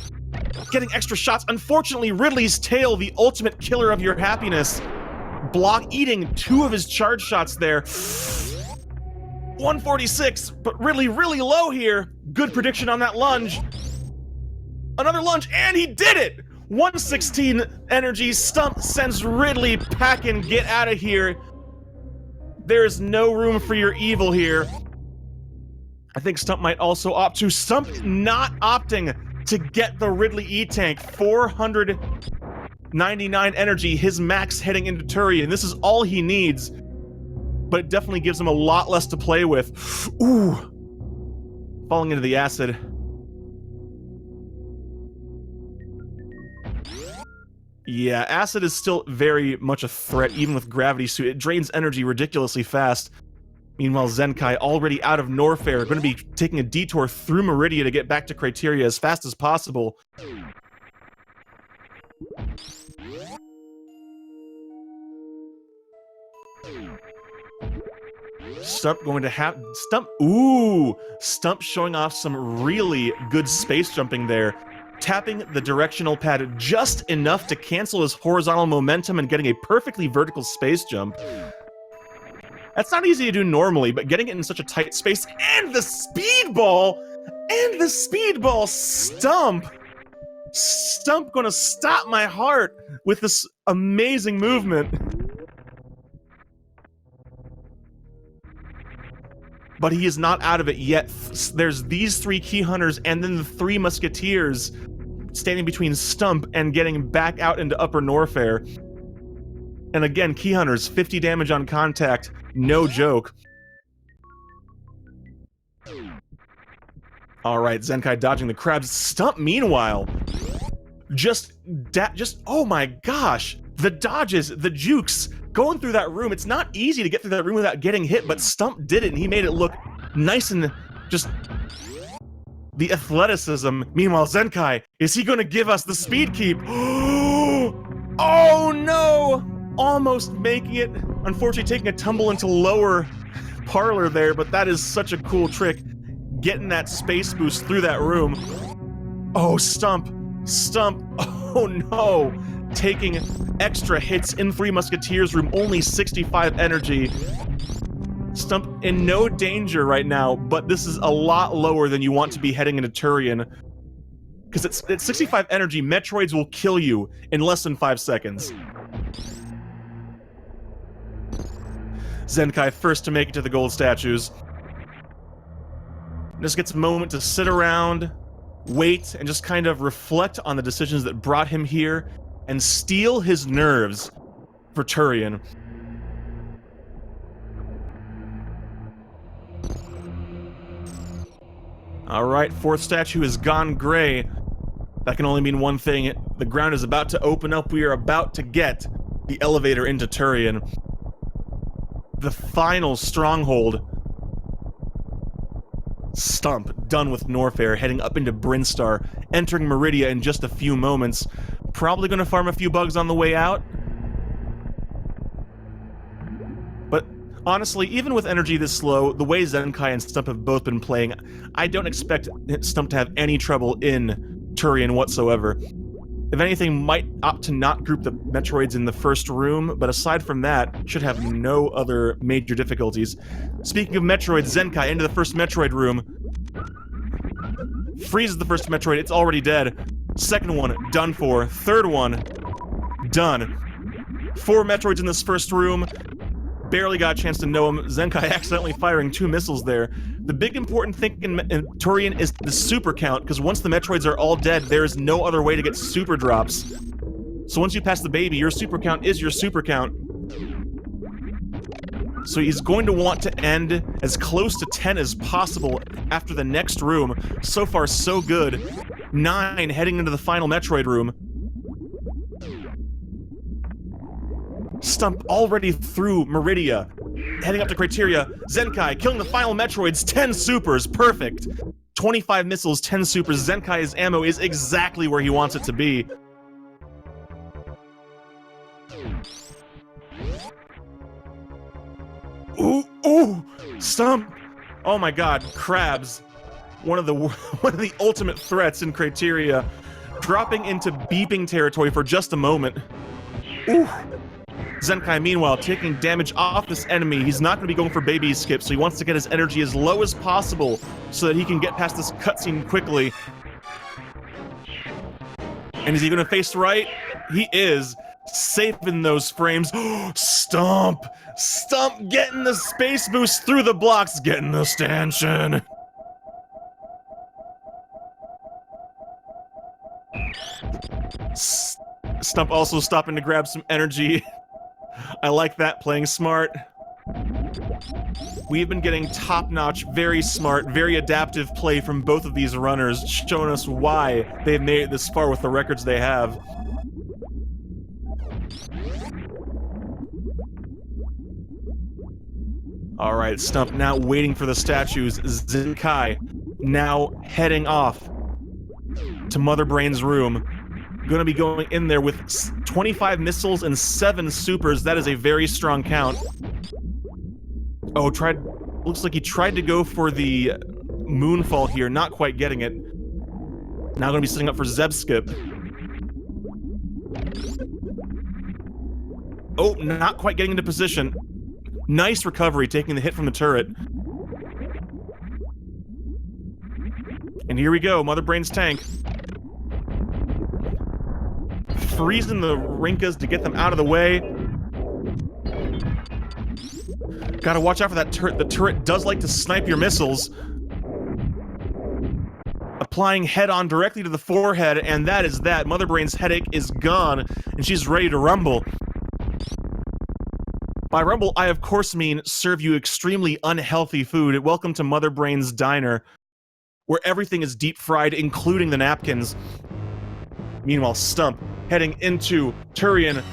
Getting extra shots. Unfortunately, Ridley's tail, the ultimate killer of your happiness. Eating 2 of his charge shots there. 146, but Ridley really low here. Good prediction on that lunge. Another lunge, and he did it! 116 energy. Stump sends Ridley packing. Get out of here. There's no room for your evil here. I think Stump might also opt to. Stump not opting to get the Ridley E-Tank. 499 energy, his max heading into Turian. This is all he needs. But it definitely gives him a lot less to play with. Ooh. Falling into the acid. Yeah, acid is still very much a threat, even with Gravity Suit. It drains energy ridiculously fast. Meanwhile, Zenkai, already out of Norfair, going to be taking a detour through Meridia to get back to Criteria as fast as possible. Stump going to have... Stump showing off some really good space jumping there. Tapping the directional pad just enough to cancel his horizontal momentum and getting a perfectly vertical space jump. That's not easy to do normally, but getting it in such a tight space, and the speedball! And the speedball! Stump gonna stop my heart with this amazing movement. But he is not out of it yet. There's these 3 Key Hunters and then the 3 Musketeers standing between Stump and getting back out into Upper Norfair. And again, Key Hunters, 50 damage on contact, no joke. All right, Zenkai dodging the crabs. Stump, meanwhile, just oh my gosh, the dodges, the jukes, going through that room. It's not easy to get through that room without getting hit, but Stump did it, and he made it look nice and just the athleticism. Meanwhile, Zenkai, is he going to give us the speed keep? Oh no! Almost making it. Unfortunately, taking a tumble into lower parlor there, but that is such a cool trick. Getting that space boost through that room. Oh, Stump. Oh no. Taking extra hits in Three Musketeers room, only 65 energy. Stump in no danger right now, but this is a lot lower than you want to be heading into Turian. Because it's 65 energy, Metroids will kill you in less than 5 seconds. Zenkai first to make it to the gold statues. Just gets a moment to sit around, wait, and just kind of reflect on the decisions that brought him here and steel his nerves for Turian. Alright, fourth statue has gone gray. That can only mean one thing. The ground is about to open up. We are about to get the elevator into Turian. The final stronghold. Stump, done with Norfair, heading up into Brinstar, entering Meridia in just a few moments. Probably gonna farm a few bugs on the way out. But honestly, even with energy this slow, the way Zenkai and Stump have both been playing, I don't expect Stump to have any trouble in Turian whatsoever. If anything, might opt to not group the Metroids in the first room, but aside from that, should have no other major difficulties. Speaking of Metroids, Zenkai into the first Metroid room. Freezes the first Metroid, it's already dead. Second one, done for. Third one, done. 4 Metroids in this first room. Barely got a chance to know him. Zenkai accidentally firing 2 missiles there. The big important thing in Turian is the super count, because once the Metroids are all dead, there is no other way to get super drops. So once you pass the baby, your super count is your super count. So he's going to want to end as close to 10 as possible after the next room. So far, so good. 9 heading into the final Metroid room. Stump already through Meridia. Heading up to Criteria. Zenkai killing the final Metroids. 10 supers. Perfect. 25 missiles, 10 supers. Zenkai's ammo is exactly where he wants it to be. Ooh! Stump! Oh my god, crabs. One of the ultimate threats in Criteria. Dropping into beeping territory for just a moment. Ooh! Zenkai, meanwhile, taking damage off this enemy. He's not going to be going for baby skip, so he wants to get his energy as low as possible so that he can get past this cutscene quickly. And is he going to face right? He is. Saving those frames. Stump! Stump getting the space boost through the blocks, getting the stanchion. Stump also stopping to grab some energy. I like that, playing smart. We've been getting top-notch, very smart, very adaptive play from both of these runners, showing us why they've made it this far with the records they have. Alright, Stump now waiting for the statues. Zenkai now heading off to Mother Brain's room. Gonna be going in there with 25 missiles and 7 supers. That is a very strong count. Oh, looks like he tried to go for the Moonfall here, not quite getting it. Now gonna be setting up for Zeb Skip. Oh, not quite getting into position. Nice recovery, taking the hit from the turret. And here we go, Mother Brain's tank. Freezing the Rinkas to get them out of the way. Gotta watch out for that turret. The turret does like to snipe your missiles. Applying head-on directly to the forehead, and that is that. Mother Brain's headache is gone, and she's ready to rumble. By rumble, I of course mean serve you extremely unhealthy food. Welcome to Mother Brain's Diner, where everything is deep fried, including the napkins. Meanwhile, Stump heading into Turian.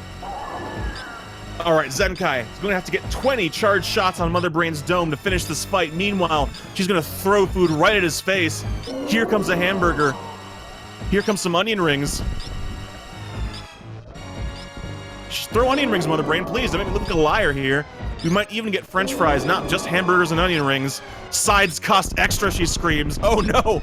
Alright, Zenkai is going to have to get 20 charged shots on Mother Brain's dome to finish this fight. Meanwhile, she's going to throw food right at his face. Here comes a hamburger. Here comes some onion rings. Throw onion rings, Mother Brain, please. Don't make me look like a liar here. We might even get french fries, not just hamburgers and onion rings. Sides cost extra, she screams. Oh no!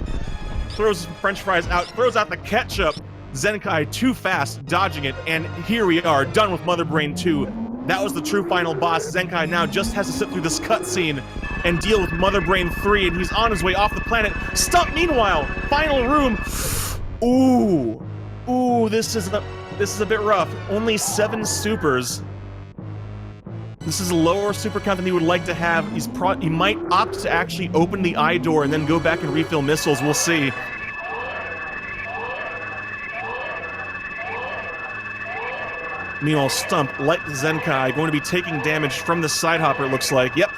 Throws french fries out, throws out the ketchup. Zenkai too fast, dodging it, and here we are, done with Mother Brain 2. That was the true final boss. Zenkai now just has to sit through this cutscene and deal with Mother Brain 3, and he's on his way off the planet. Stump, meanwhile, final room. Ooh. Ooh, this is a bit rough. Only 7 supers. This is a lower super count than he would like to have. He might opt to actually open the eye door and then go back and refill missiles. We'll see. Meanwhile, Stump, like Zenkai, going to be taking damage from the side hopper, it looks like. Yep.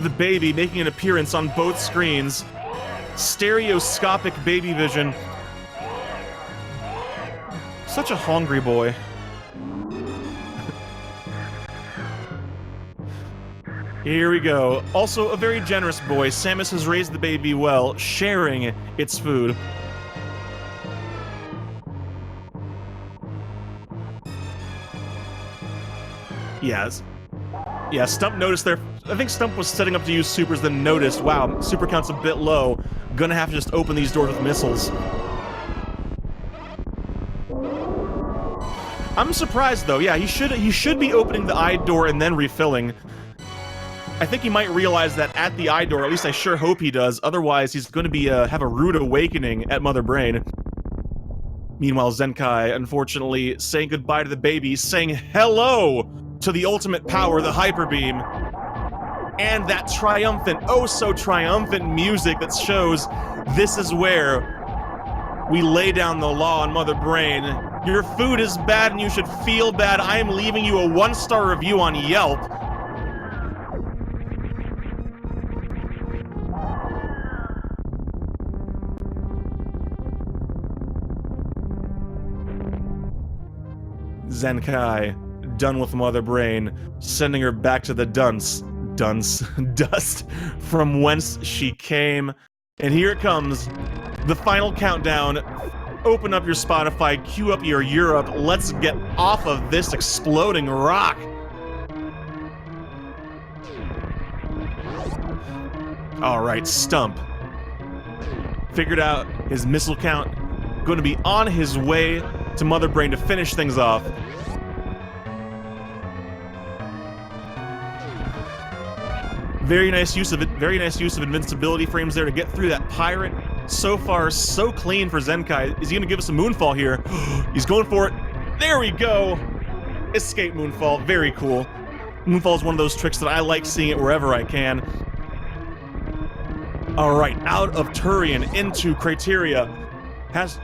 The baby making an appearance on both screens. Stereoscopic baby vision. Such a hungry boy. Here we go. Also, a very generous boy. Samus has raised the baby well, sharing its food. Yes. Yeah, Stump noticed there. I think Stump was setting up to use supers, then noticed, wow, super count's a bit low. Gonna have to just open these doors with missiles. I'm surprised though. Yeah, he should be opening the eye door and then refilling. I think he might realize that at the eye door, at least I sure hope he does, otherwise he's going to be have a rude awakening at Mother Brain. Meanwhile, Zenkai, unfortunately, saying goodbye to the baby, saying hello to the ultimate power, the Hyper Beam. And that triumphant, oh so triumphant music that shows this is where we lay down the law on Mother Brain. Your food is bad and you should feel bad. I am leaving you a 1-star review on Yelp. Zenkai, done with Mother Brain, sending her back to the dust from whence she came. And here it comes, the final countdown. Open up your Spotify, queue up your Europe, let's get off of this exploding rock. Alright, Stump. Figured out his missile count, going to be on his way to Mother Brain to finish things off. Very nice use of it. Very nice use of invincibility frames there to get through that pirate. So far, so clean for Zenkai. Is he going to give us a moonfall here? He's going for it. There we go. Escape moonfall. Very cool. Moonfall is one of those tricks that I like seeing it wherever I can. All right, out of Turian into Criteria.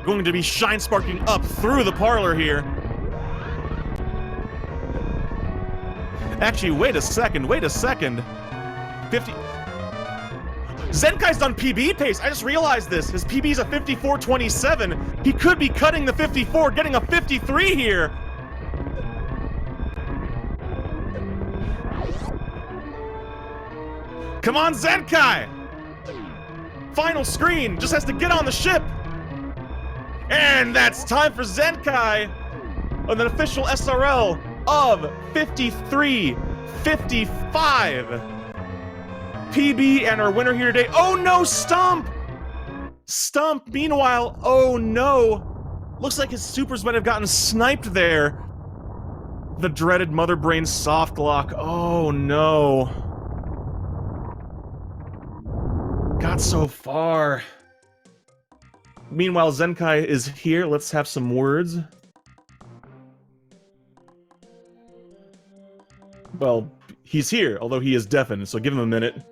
Going to be shine sparking up through the parlor here. Actually, wait a second. 50. Zenkai's done PB pace. I just realized this. His PB is a 54.27. He could be cutting the 54, getting a 53 here. Come on, Zenkai! Final screen. Just has to get on the ship. And that's time for Zenkai on an official SRL of 53.55. PB and our winner here today. Oh no, Stump! Stump, meanwhile, oh no. Looks like his supers might have gotten sniped there. The dreaded Mother Brain soft lock. Oh no. Got so far. Meanwhile, Zenkai is here. Let's have some words. Well, he's here, although he is deafened, so give him a minute.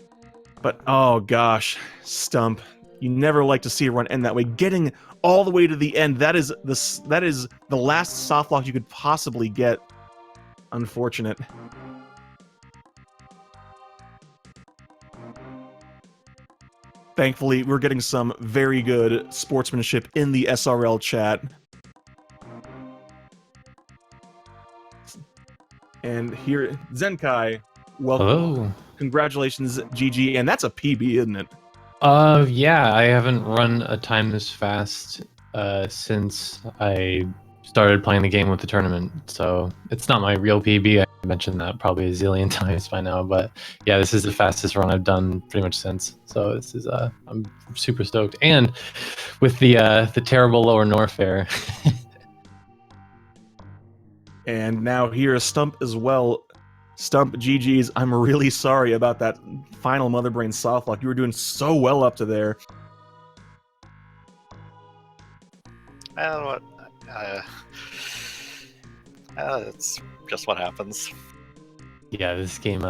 But, oh gosh, Stump, You never like to see a run end that way. Getting all the way to the end, that is the last soft lock you could possibly get. Unfortunate. Thankfully, we're getting some very good sportsmanship in the SRL chat. And here, Zenkai, welcome. Hello. Congratulations, GG. And that's a PB, isn't it? Yeah, I haven't run a time this fast since I started playing the game with the tournament. So it's not my real PB. I mentioned that probably a zillion times by now, but yeah, this is the fastest run I've done pretty much since. So this is I'm super stoked. And with the terrible lower Norfair. And now here is Stump as well. Stump, GG's, I'm really sorry about that final Mother Brain softlock. You were doing so well up to there. Well, it's just what happens. Yeah, this game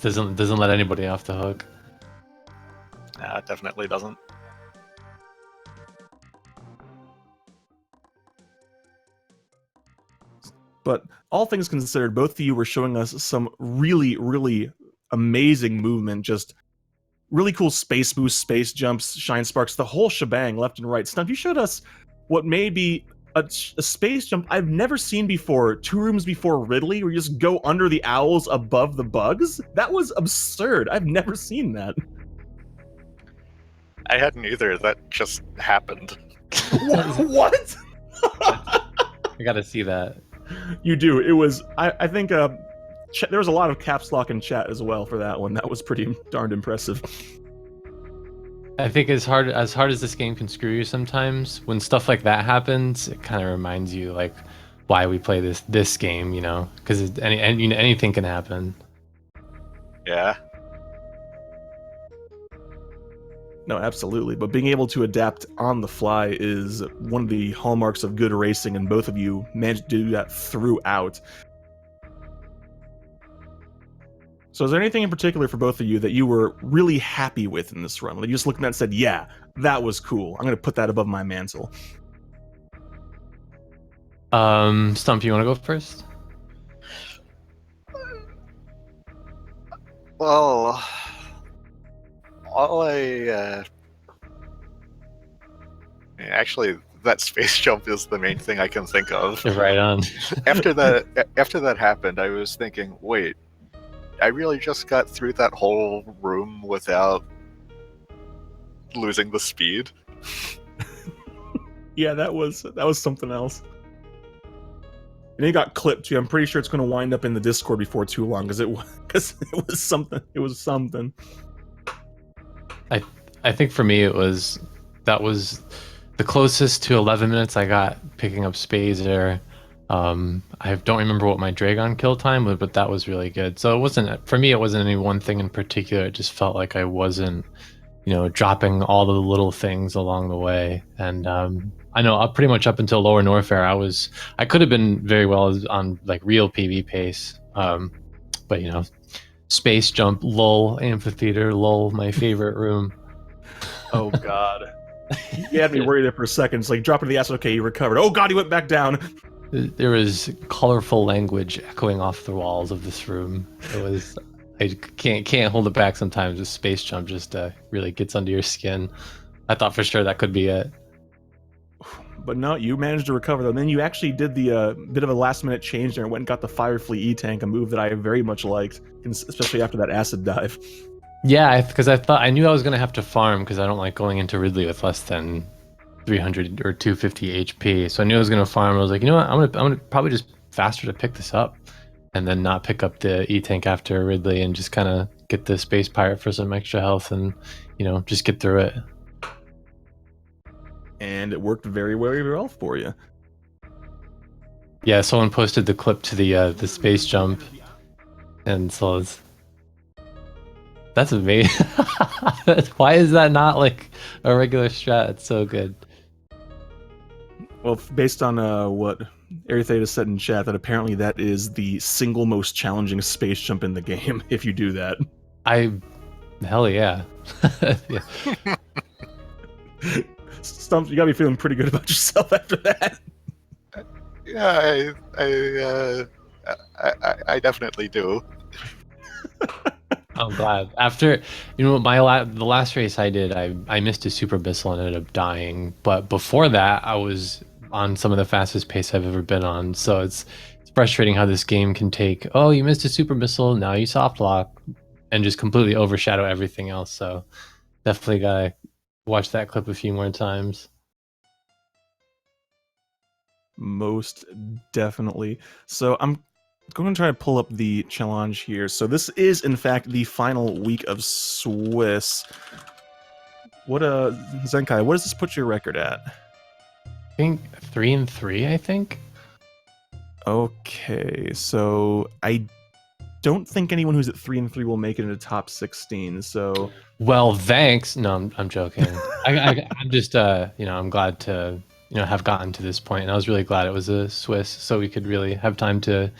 doesn't let anybody off the hook. It definitely doesn't. But all things considered, both of you were showing us some really, really amazing movement. Just really cool space boosts, space jumps, shine sparks, the whole shebang, left and right. Stump, you showed us what may be a space jump I've never seen before. 2 rooms before Ridley, where you just go under the owls above the bugs. That was absurd. I've never seen that. I hadn't either. That just happened. What? I gotta see that. You do. It was. I think. There was a lot of caps lock in chat as well for that one. That was pretty darned impressive. I think as hard as this game can screw you sometimes, when stuff like that happens, it kind of reminds you like why we play this game, you know, because anything can happen. Yeah. No, absolutely. But being able to adapt on the fly is one of the hallmarks of good racing, and both of you managed to do that throughout. So is there anything in particular for both of you that you were really happy with in this run? Like you just looked at that and said, yeah, that was cool. I'm going to put that above my mantle. Stump, you want to go first? Well, actually, that space jump is the main thing I can think of. You're right on. After that happened, I was thinking, wait, I really just got through that whole room without losing the speed? Yeah, that was something else. And it got clipped too. I'm pretty sure it's going to wind up in the Discord before too long because it was something. It was something. I think for me that was the closest to 11 minutes I got picking up Spazer. I don't remember what my Dragon kill time was, but that was really good. So it wasn't any one thing in particular. It just felt like I wasn't, dropping all the little things along the way. And I know pretty much up until lower Norfair, I could have been very well on like real PB pace. But space jump, lull, amphitheater, lull, my favorite room. Oh God. You had me worried there for a second. It's like drop into the acid. Okay, he recovered. Oh God, he went back down. There was colorful language echoing off the walls of this room. I can't hold it back sometimes. This space jump just really gets under your skin. I thought for sure that could be it. But no, you managed to recover though. And then you actually did the bit of a last minute change there and went and got the Firefly E-Tank, a move that I very much liked, especially after that acid dive. Yeah, because I knew I was going to have to farm because I don't like going into Ridley with less than 300 or 250 HP. So I knew I was going to farm. I was like, you know what? I'm gonna probably just faster to pick this up and then not pick up the E-Tank after Ridley and just kind of get the Space Pirate for some extra health and, just get through it. And it worked very, very well for you. Yeah, someone posted the clip to the space jump, and so that's amazing. Why is that not like a regular strat? It's so good. Well, based on what Aeritheta said in chat, that apparently that is the single most challenging space jump in the game if you do that. Hell yeah. Yeah. Stump, you gotta be feeling pretty good about yourself after that. Yeah, I definitely do. I'm glad. After, the last race I did, I missed a Super Bissell and ended up dying. But before that, I was on some of the fastest pace I've ever been on. So it's frustrating how this game can take, oh, you missed a Super Bissell, now you soft lock, and just completely overshadow everything else. So definitely gotta watch that clip a few more times. Most definitely. So I'm going to try to pull up the challenge here. So this is, in fact, the final week of Swiss. What Zenkai, what does this put your record at? I think 3-3, I think. Okay, so I don't think anyone who's at 3-3 will make it into top 16. So, well, thanks. No, I'm joking. I'm just I'm glad to have gotten to this point, and I was really glad it was a Swiss, so we could really have time to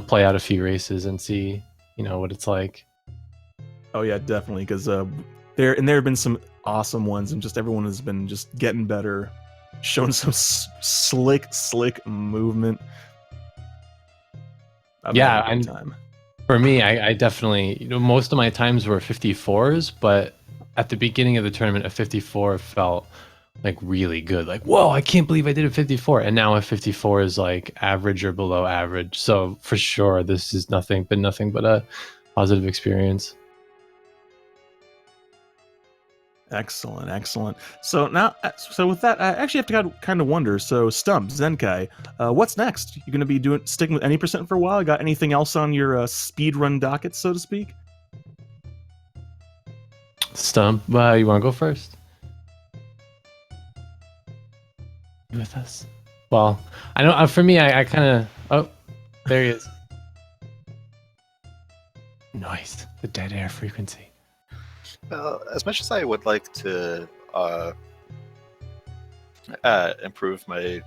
play out a few races and see what it's like. Oh yeah, definitely, because there have been some awesome ones, and just everyone has been just getting better, showing some slick movement. Yeah, and time. For me, I definitely, most of my times were 54s, but at the beginning of the tournament, a 54 felt like really good. Like, whoa, I can't believe I did a 54. And now a 54 is like average or below average. So for sure, this has been nothing but a positive experience. Excellent. So now, with that, I actually have to kind of wonder. So, Stump, Zenkai, what's next? You going to be sticking with any percent for a while? Got anything else on your speed run docket, so to speak? Stump, you want to go first? You with us? Well, I know for me, I kind of. Oh, there he is. Nice, the dead air frequency. As much as I would like to improve my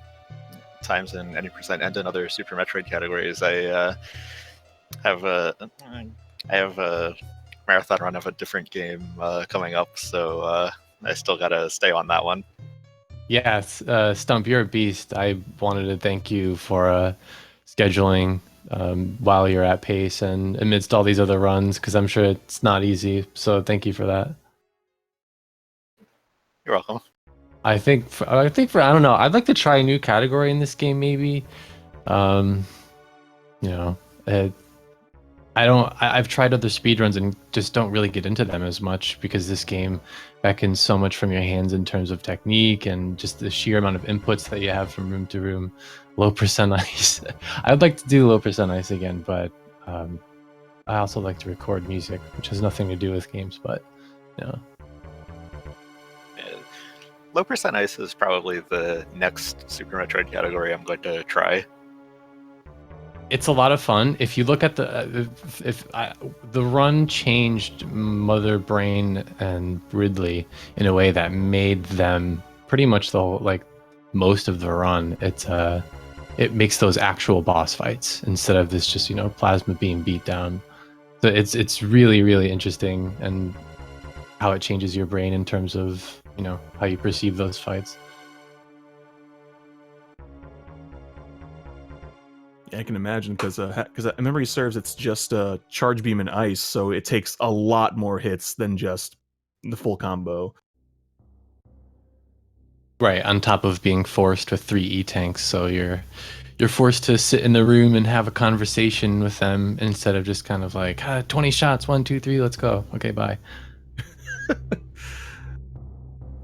times in any percent and in other Super Metroid categories, I have a marathon run of a different game coming up, so I still gotta stay on that one. Yes, Stump, you're a beast. I wanted to thank you for scheduling while you're at pace and amidst all these other runs, because I'm sure it's not easy. So thank you for that. You're welcome. I think for I don't know. I'd like to try a new category in this game, maybe. I've tried other speedruns and just don't really get into them as much because this game beckons so much from your hands in terms of technique and just the sheer amount of inputs that you have from room to room. Low percent ice. I'd like to do low percent ice again, but I also like to record music, which has nothing to do with games, but Low percent ice is probably the next Super Metroid category I'm going to try. It's a lot of fun. If you look at the run changed Mother Brain and Ridley in a way that made them pretty much most of the run. It makes those actual boss fights instead of this just plasma beam beat down. So it's really, really interesting, and how it changes your brain in terms of how you perceive those fights. Yeah, I can imagine, because memory serves, it's just charge beam and ice, so it takes a lot more hits than just the full combo. Right, on top of being forced with 3 E-tanks, so you're forced to sit in the room and have a conversation with them instead of just kind of like 20 shots, 1, 2, 3, let's go. Okay, bye.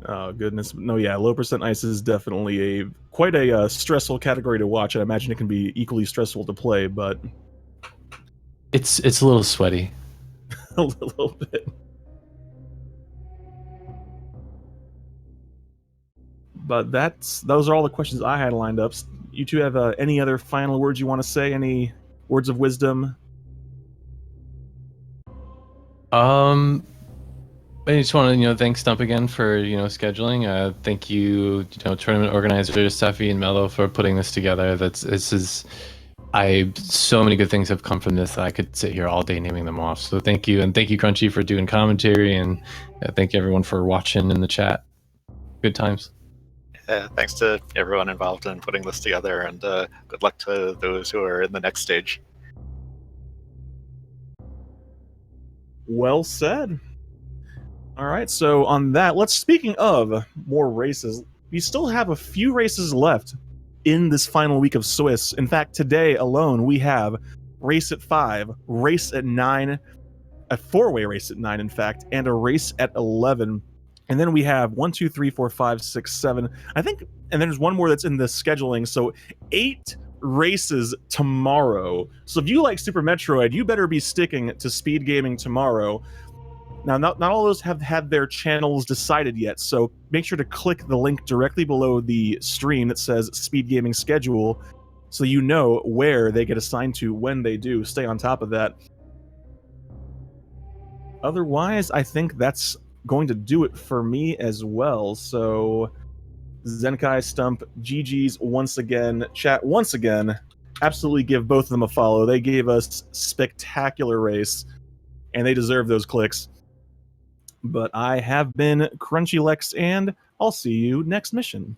Oh goodness, no, yeah, low percent ice is definitely quite a stressful category to watch. I imagine it can be equally stressful to play, but it's a little sweaty. a little bit. But those are all the questions I had lined up. You two have any other final words you want to say? Any words of wisdom? I just want to, thank Stump again for, scheduling. Thank you, tournament organizers, Seffi and Mello, for putting this together. So many good things have come from this that I could sit here all day naming them off. So thank you, and thank you, Crunchy, for doing commentary, and thank you everyone for watching in the chat. Good times. Thanks to everyone involved in putting this together, and good luck to those who are in the next stage. Well said. All right, so on that, speaking of more races, we still have a few races left in this final week of Swiss. In fact, today alone, we have race at 5, race at 9, a 4-way race at 9, in fact, and a race at 11. And then we have 1, 2, 3, 4, 5, 6, 7. I think, and then there's one more that's in the scheduling. So 8 races tomorrow. So if you like Super Metroid, you better be sticking to Speed Gaming tomorrow. Now, not all of those have had their channels decided yet, so make sure to click the link directly below the stream that says Speed Gaming Schedule, so you know where they get assigned to when they do. Stay on top of that. Otherwise, I think that's going to do it for me as well. So, Zenkai, Stump, GG's once again. Chat, once again, absolutely give both of them a follow. They gave us spectacular race, and they deserve those clicks. But I have been Crunchy Lex, and I'll see you next mission.